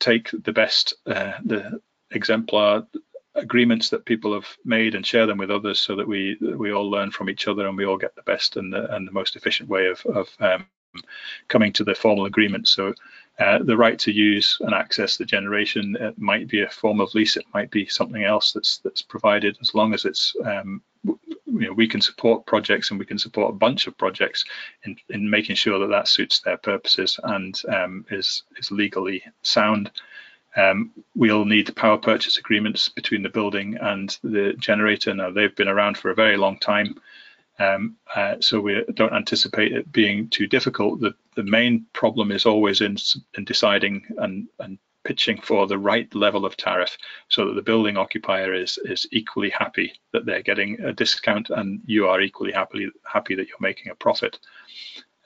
[SPEAKER 1] take the best, the exemplar agreements that people have made and share them with others, so that we all learn from each other and we all get the best and the most efficient way of coming to the formal agreement. So the right to use and access the generation, it might be a form of lease, it might be something else that's provided, as long as it's we can support projects, and we can support a bunch of projects in making sure that suits their purposes and is legally sound. We'll need power purchase agreements between the building and the generator. Now, they've been around for a very long time, so we don't anticipate it being too difficult. The main problem is always in deciding and pitching for the right level of tariff, so that the building occupier is equally happy that they're getting a discount, and you are equally happy that you're making a profit.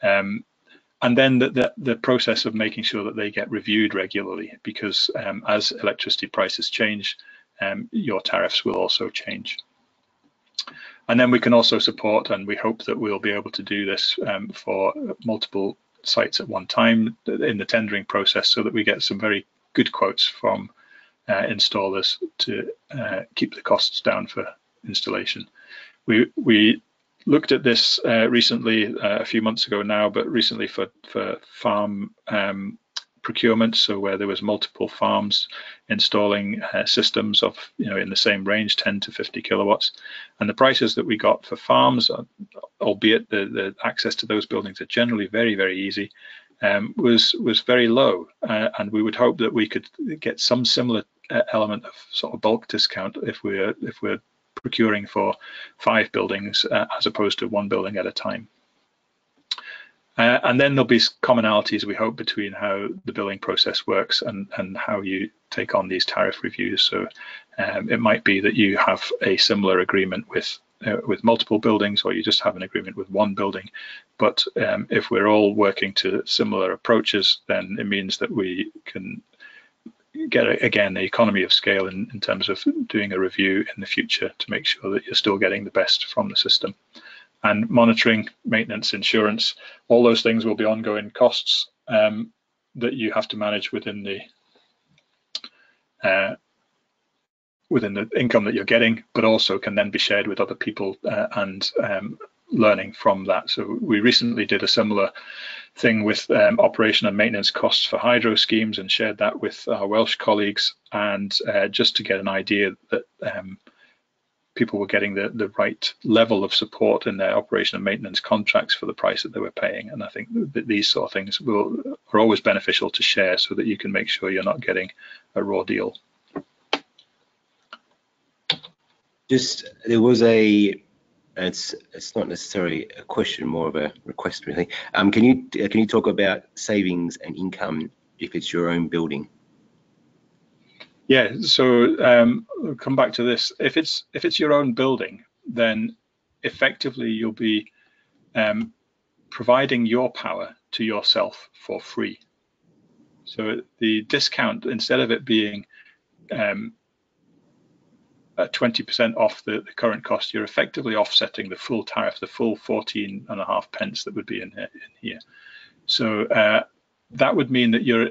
[SPEAKER 1] And then the process of making sure that they get reviewed regularly, because as electricity prices change, your tariffs will also change. And then we can also support, and we hope that we'll be able to do this for multiple sites at one time in the tendering process, so that we get some very good quotes from installers to keep the costs down for installation. We looked at this recently, a few months ago now, but recently for farm procurement, so where there was multiple farms installing systems of in the same range, 10 to 50 kilowatts, and the prices that we got for farms, albeit the access to those buildings are generally very, very easy, was very low, and we would hope that we could get some similar element of sort of bulk discount if we're procuring for 5 buildings as opposed to 1 building at a time. And then there'll be commonalities, we hope, between how the billing process works and how you take on these tariff reviews. So it might be that you have a similar agreement with multiple buildings, or you just have an agreement with 1 building. But if we're all working to similar approaches, then it means that we can get, again, the economy of scale in terms of doing a review in the future to make sure that you're still getting the best from the system. And monitoring, maintenance, insurance, all those things will be ongoing costs that you have to manage within the income that you're getting, but also can then be shared with other people and learning from that. So we recently did a similar thing with operation and maintenance costs for hydro schemes and shared that with our Welsh colleagues, and just to get an idea that people were getting the right level of support in their operation and maintenance contracts for the price that they were paying. And I think that these sort of things are always beneficial to share so that you can make sure you're not getting a raw deal.
[SPEAKER 2] There was it's not necessarily a question, more of a request, really. Can you talk about savings and income if it's your own building?
[SPEAKER 1] Yeah, so we'll come back to this. If it's your own building, then effectively you'll be providing your power to yourself for free. So the discount, instead of it being 20% off the current cost, you're effectively offsetting the full tariff, the full 14.5 pence that would be in here. So that would mean that you're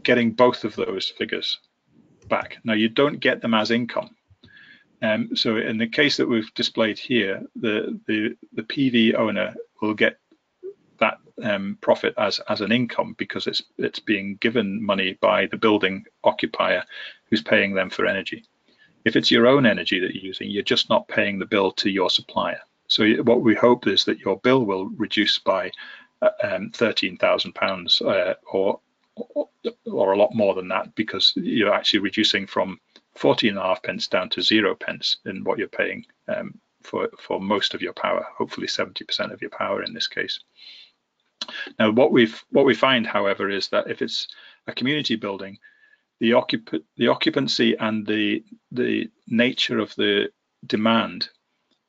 [SPEAKER 1] getting both of those figures back. Now, you don't get them as income. So in the case that we've displayed here, the PV owner will get that profit as an income because it's being given money by the building occupier who's paying them for energy. If it's your own energy that you're using, you're just not paying the bill to your supplier. So what we hope is that your bill will reduce by £13,000 or a lot more than that, because you're actually reducing from 14.5 pence down to 0 pence in what you're paying for most of your power, hopefully 70% of your power in this case. Now, what we find, however, is that if it's a community building, the occupancy and the nature of the demand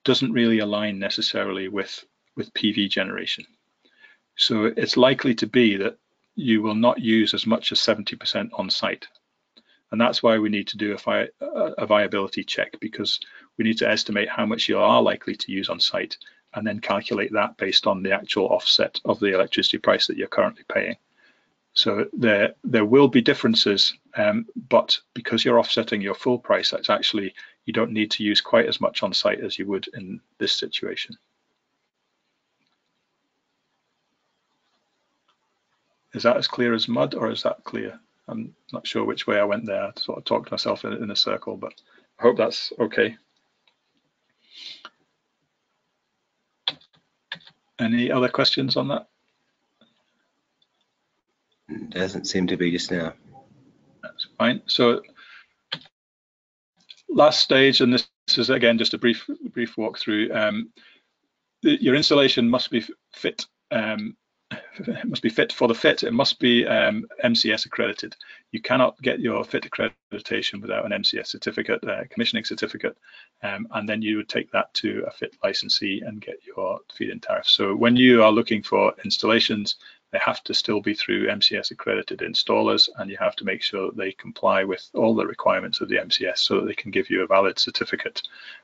[SPEAKER 1] doesn't really align necessarily with PV generation. So it's likely to be that you will not use as much as 70% on site. And that's why we need to do a viability check, because we need to estimate how much you are likely to use on site and then calculate that based on the actual offset of the electricity price that you're currently paying. So there will be differences, but because you're offsetting your full price, that's actually, you don't need to use quite as much on site as you would in this situation. Is that as clear as mud, or is that clear? I'm not sure which way I went there. I sort of talked myself in a circle, but I hope that's okay. Any other questions on that?
[SPEAKER 2] Doesn't seem to be just now.
[SPEAKER 1] That's fine. So last stage, and this is again just a brief walkthrough. Your installation must be fit. It must be fit for the fit. It must be MCS accredited. You cannot get your fit accreditation without an MCS certificate, commissioning certificate, and then you would take that to a fit licensee and get your feed-in tariff. So when you are looking for installations, they have to still be through MCS accredited installers, and you have to make sure that they comply with all the requirements of the MCS so that they can give you a valid certificate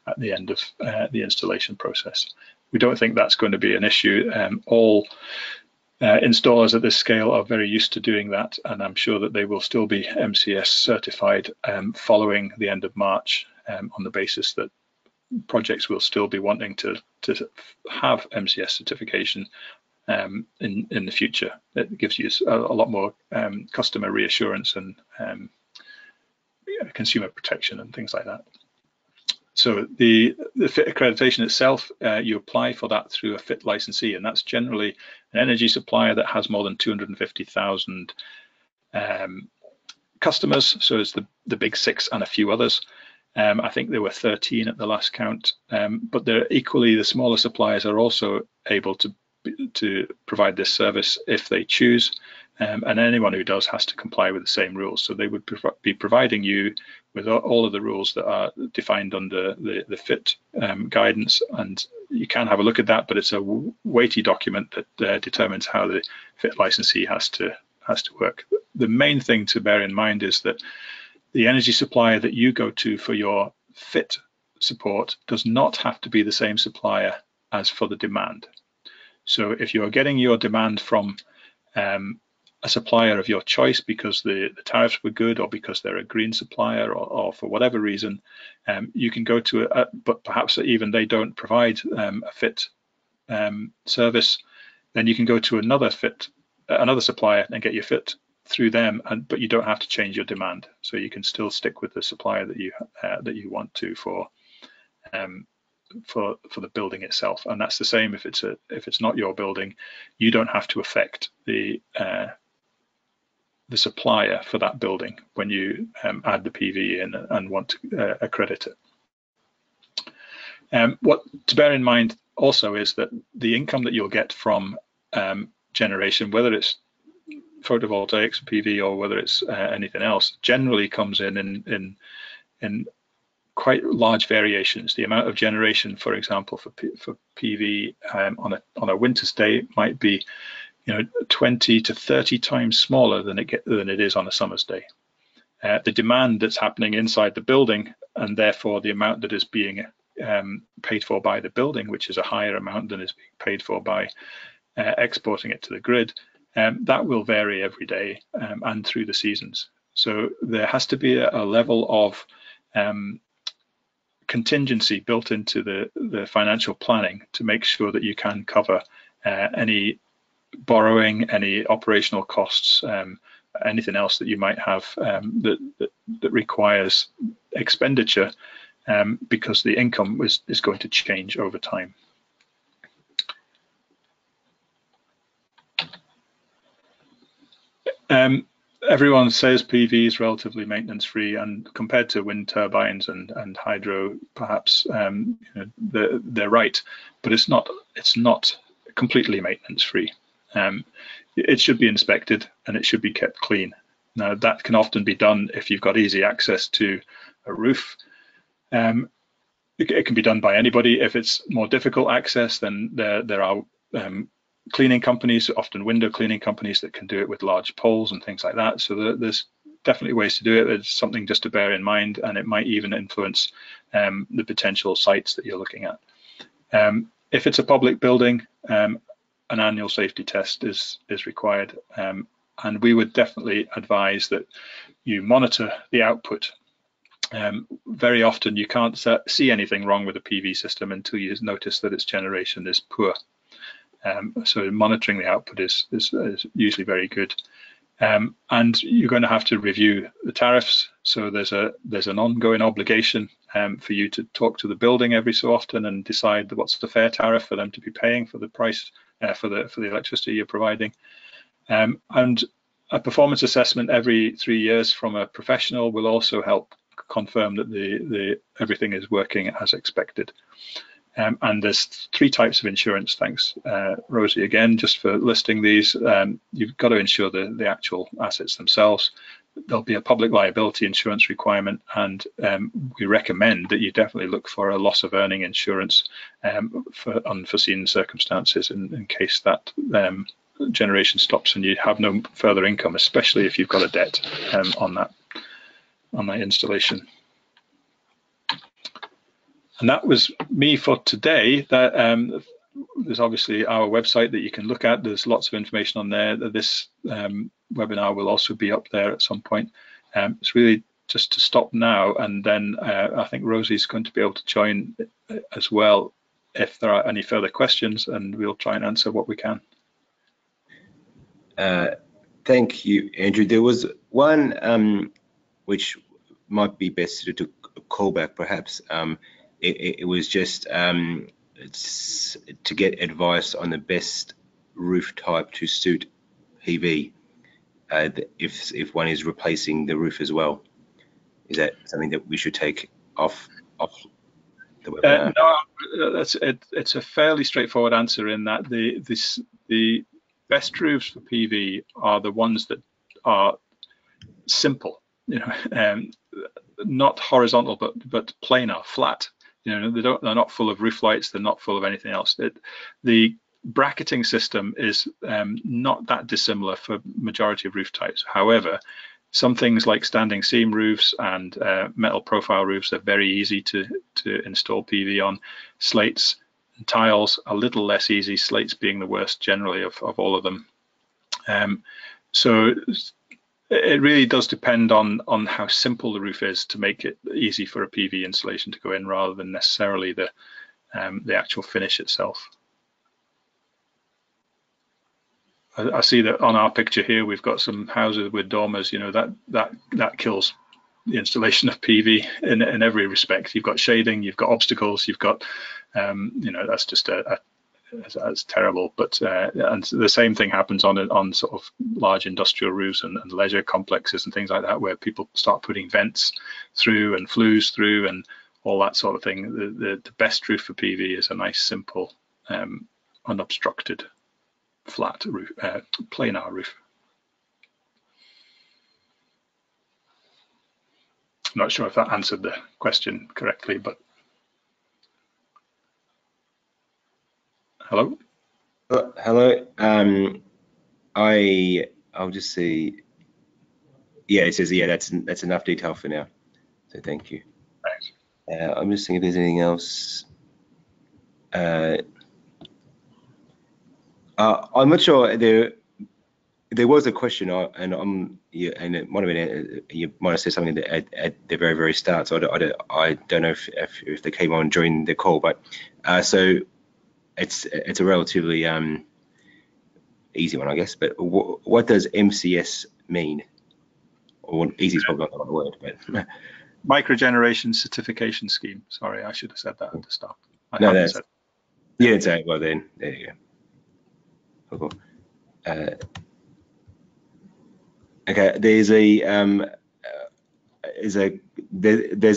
[SPEAKER 1] at the end of the installation process. We don't think that's going to be an issue. All installers at this scale are very used to doing that, and I'm sure that they will still be MCS certified following the end of March, on the basis that projects will still be wanting to have MCS certification in the future. It gives you a lot more customer reassurance and consumer protection and things like that. So the fit accreditation itself, you apply for that through a fit licensee, and that's generally an energy supplier that has more than 250,000 customers. So it's the big six and a few others. I think there were 13 at the last count, but they're equally, the smaller suppliers are also able to provide this service if they choose, and anyone who does has to comply with the same rules. So they would be providing you with all of the rules that are defined under the FIT guidance, and you can have a look at that, but it's a weighty document that determines how the FIT licensee has to work. The main thing to bear in mind is that the energy supplier that you go to for your FIT support does not have to be the same supplier as for the demand. So if you're getting your demand from a supplier of your choice because the tariffs were good, or because they're a green supplier, or for whatever reason, you can go to but perhaps even they don't provide a FIT service, then you can go to another supplier and get your fit through them, but you don't have to change your demand. So you can still stick with the supplier that you want to for the building itself. And that's the same if it's not your building. You don't have to affect the supplier for that building when you add the PV in and want to accredit it. What to bear in mind also is that the income that you'll get from generation, whether it's photovoltaics, PV, or whether it's anything else, generally comes in quite large variations. The amount of generation, for example, for PV on a winter's day might be 20 to 30 times smaller than it is on a summer's day. The demand that's happening inside the building, and therefore the amount that is being paid for by the building, which is a higher amount than is being paid for by exporting it to the grid, that will vary every day and through the seasons. So there has to be a level of contingency built into the financial planning to make sure that you can cover any borrowing, any operational costs, anything else that you might have that requires expenditure, because the income is going to change over time. Everyone says PV is relatively maintenance free, and compared to wind turbines and hydro, perhaps they're right, but it's not completely maintenance free. It should be inspected and it should be kept clean. Now that can often be done if you've got easy access to a roof. It can be done by anybody. If it's more difficult access, then there are cleaning companies, often window cleaning companies, that can do it with large poles and things like that. So there's definitely ways to do it. It's something just to bear in mind, and it might even influence the potential sites that you're looking at. If it's a public building, an annual safety test is required, and we would definitely advise that you monitor the output. Very often you can't see anything wrong with a PV system until you notice that its generation is poor. So monitoring the output is usually very good. And you're going to have to review the tariffs. So there's an ongoing obligation for you to talk to the building every so often and decide what's the fair tariff for them to be paying for the price for the electricity you're providing. And a performance assessment every 3 years from a professional will also help confirm that everything is working as expected. And there's 3 types of insurance. Thanks, Rosie, again, just for listing these. You've got to insure the actual assets themselves. There'll be a public liability insurance requirement, and we recommend that you definitely look for a loss of earning insurance for unforeseen circumstances in case that generation stops and you have no further income, especially if you've got a debt on that installation. And that was me for today. There's obviously our website that you can look at. There's lots of information on there. This webinar will also be up there at some point. It's really just to stop now, and then I think Rosie's going to be able to join as well if there are any further questions, and we'll try and answer what we can.
[SPEAKER 2] Thank you, Andrew. There was one which might be best to call back, perhaps. It was just to get advice on the best roof type to suit PV if one is replacing the roof as well. Is that something that we should take off the webinar?
[SPEAKER 1] No, it's a fairly straightforward answer in that the best roofs for PV are the ones that are simple, not horizontal but planar, flat. They're not full of roof lights. They're not full of anything else. The bracketing system is not that dissimilar for majority of roof types. However, some things like standing seam roofs and metal profile roofs are very easy to install PV on. Slates and tiles a little less easy, slates being the worst generally of all of them. So it really does depend on how simple the roof is to make it easy for a PV installation to go in, rather than necessarily the actual finish itself. I see that on our picture here we've got some houses with dormers. You know, that kills the installation of PV in every respect. You've got shading, you've got obstacles, you've got you know, that's just that's terrible. But and the same thing happens on sort of large industrial roofs and leisure complexes and things like that, where people start putting vents through and flues through and all that sort of thing. The best roof for PV is a nice, simple, unobstructed, flat roof, planar roof. I'm not sure if that answered the question correctly, but hello.
[SPEAKER 2] Hello. I'll just see. Yeah, it says that's enough detail for now. So thank you.
[SPEAKER 1] Thanks.
[SPEAKER 2] I'm just seeing if there's anything else. I'm not sure. There was a question, and it might have been, you might have said something at the very, very start. So I don't know if they came on during the call, but so it's a relatively easy one, I guess. But what does MCS mean? Or easy is probably not the right word, but
[SPEAKER 1] Microgeneration Certification Scheme. Sorry, I should have said that at the start.
[SPEAKER 2] You didn't say it. Well, then there you go. Cool. Okay, there's a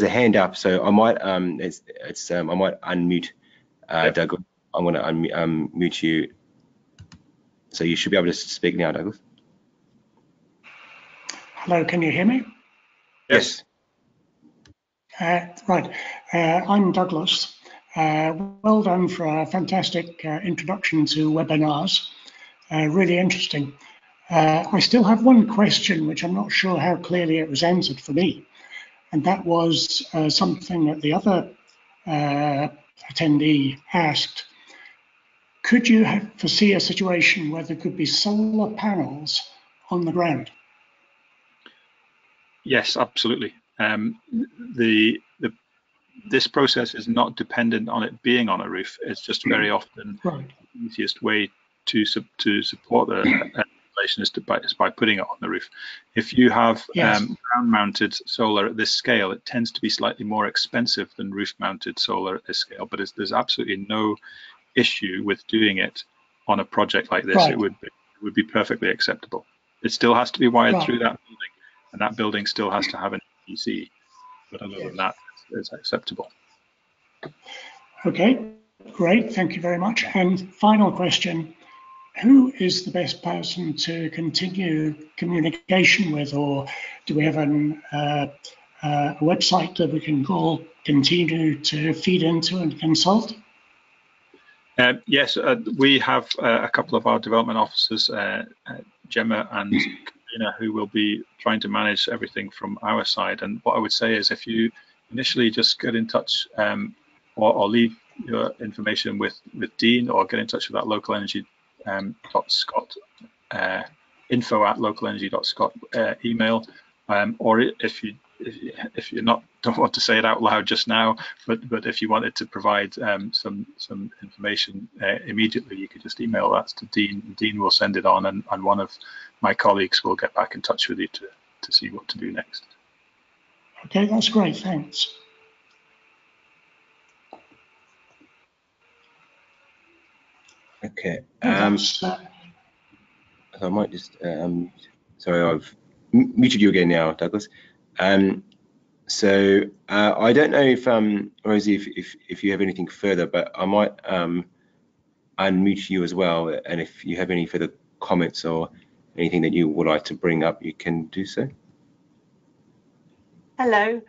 [SPEAKER 2] hand up, so I might I might unmute Douglas. I'm going to unmute you, so you should be able to speak now, Douglas.
[SPEAKER 4] Hello, can you hear me?
[SPEAKER 1] Yes.
[SPEAKER 4] Right, I'm Douglas. Well done for a fantastic introduction to webinars. Really interesting. I still have one question, which I'm not sure how clearly it was answered for me. And that was something that the other attendee asked. Could you foresee a situation where there could be solar panels on the ground?
[SPEAKER 1] Yes, absolutely. This process is not dependent on it being on a roof. It's just very often the easiest way to support the installation is by putting it on the roof. If you have ground-mounted solar at this scale, it tends to be slightly more expensive than roof-mounted solar at this scale. But there's absolutely no issue with doing it on a project like this. It would be perfectly acceptable. It still has to be wired through that building, and that building still has to have an EPC. But other than that, it's acceptable.
[SPEAKER 4] Okay, great. Thank you very much. And final question, who is the best person to continue communication with, or do we have a website that we can continue to feed into and consult?
[SPEAKER 1] Yes, we have a couple of our development officers, Gemma and Karina, who will be trying to manage everything from our side. And what I would say is, if you initially just get in touch or leave your information with Dean, or get in touch with that localenergy.scot info@localenergy.scot email, or if you don't want to say it out loud just now, but if you wanted to provide some information immediately, you could just email that to Dean. Dean will send it on, and one of my colleagues will get back in touch with you to see what to do next.
[SPEAKER 4] Okay, that's great, thanks.
[SPEAKER 2] Okay. So I might just sorry, I've muted you again now, Douglas. So I don't know if Rosie, if you have anything further, but I might unmute you as well, and if you have any further comments or anything that you would like to bring up, you can do so.
[SPEAKER 5] Hello.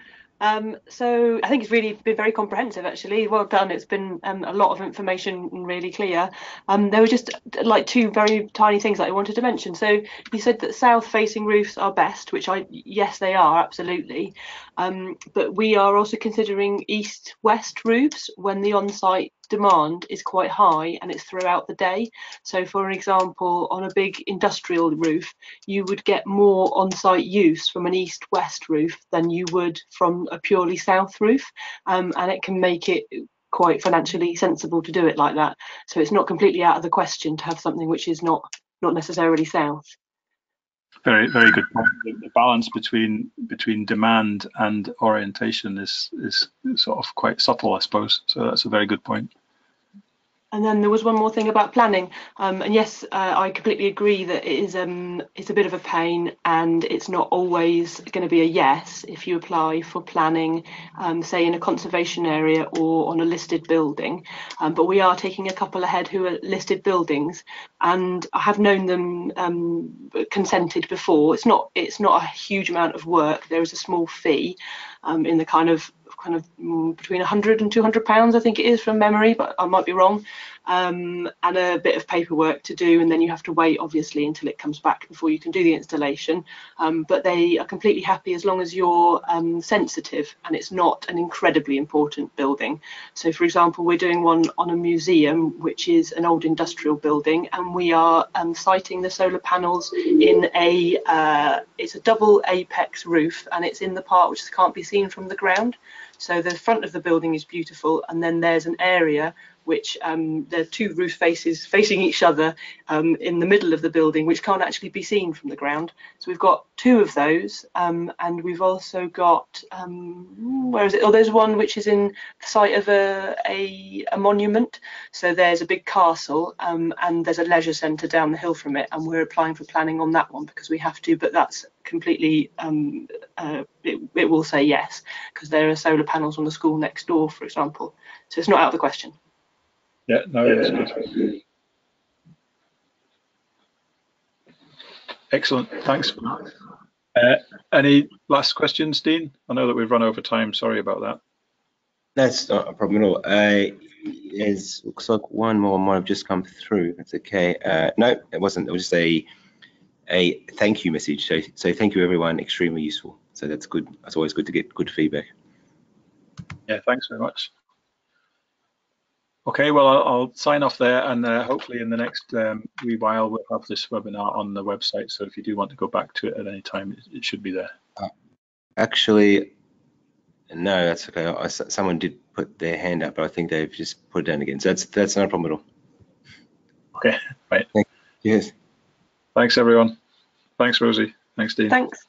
[SPEAKER 5] So I think it's really been very comprehensive, actually. Well done. It's been a lot of information and really clear. There were just like two very tiny things that I wanted to mention. So you said that south-facing roofs are best, which yes, they are, absolutely. But we are also considering east-west roofs when the on-site demand is quite high and it's throughout the day. So for an example, on a big industrial roof, you would get more on-site use from an east-west roof than you would from a purely south roof, and it can make it quite financially sensible to do it like that. So it's not completely out of the question to have something which is not not necessarily south.
[SPEAKER 1] Very, very good point. The balance between demand and orientation is sort of quite subtle, I suppose. So that's a very good point.
[SPEAKER 5] And then there was one more thing about planning, and yes, I completely agree that it is it's a bit of a pain, and it's not always going to be a yes if you apply for planning, say in a conservation area or on a listed building. But we are taking a couple ahead who are listed buildings, and I have known them consented before. It's not a huge amount of work. There is a small fee in the kind of between £100 and £200, I think it is from memory, but I might be wrong, and a bit of paperwork to do, and then you have to wait obviously until it comes back before you can do the installation, but they are completely happy as long as you're sensitive and it's not an incredibly important building. So for example, we're doing one on a museum, which is an old industrial building, and we are siting the solar panels in it's a double apex roof, and it's in the part which can't be seen from the ground. So the front of the building is beautiful, and then there's an area which there are two roof faces facing each other in the middle of the building, which can't actually be seen from the ground. So we've got two of those, and we've also got where is it? Oh, there's one which is in the site of a monument. So there's a big castle, and there's a leisure centre down the hill from it, and we're applying for planning on that one because we have to. But that's completely it will say yes because there are solar panels on the school next door, for example. So it's not out of the question.
[SPEAKER 1] Yeah, no, it is good. Excellent, thanks for that. Any last questions, Dean? I know that we've run over time, sorry about that.
[SPEAKER 2] That's not a problem at all. It looks like one more might have just come through. That's okay. No, it wasn't. It was just a thank you message. So thank you everyone, extremely useful. So that's good. It's always good to get good feedback.
[SPEAKER 1] Yeah, thanks very much. Okay, well, I'll sign off there, and hopefully in the next wee while we'll have this webinar on the website. So if you do want to go back to it at any time, it should be there.
[SPEAKER 2] Actually, no, that's okay. Someone did put their hand up, but I think they've just put it down again. So that's not a problem at all.
[SPEAKER 1] Okay, right.
[SPEAKER 2] Yes.
[SPEAKER 1] Thanks, everyone. Thanks, Rosie. Thanks, Dean.
[SPEAKER 5] Thanks.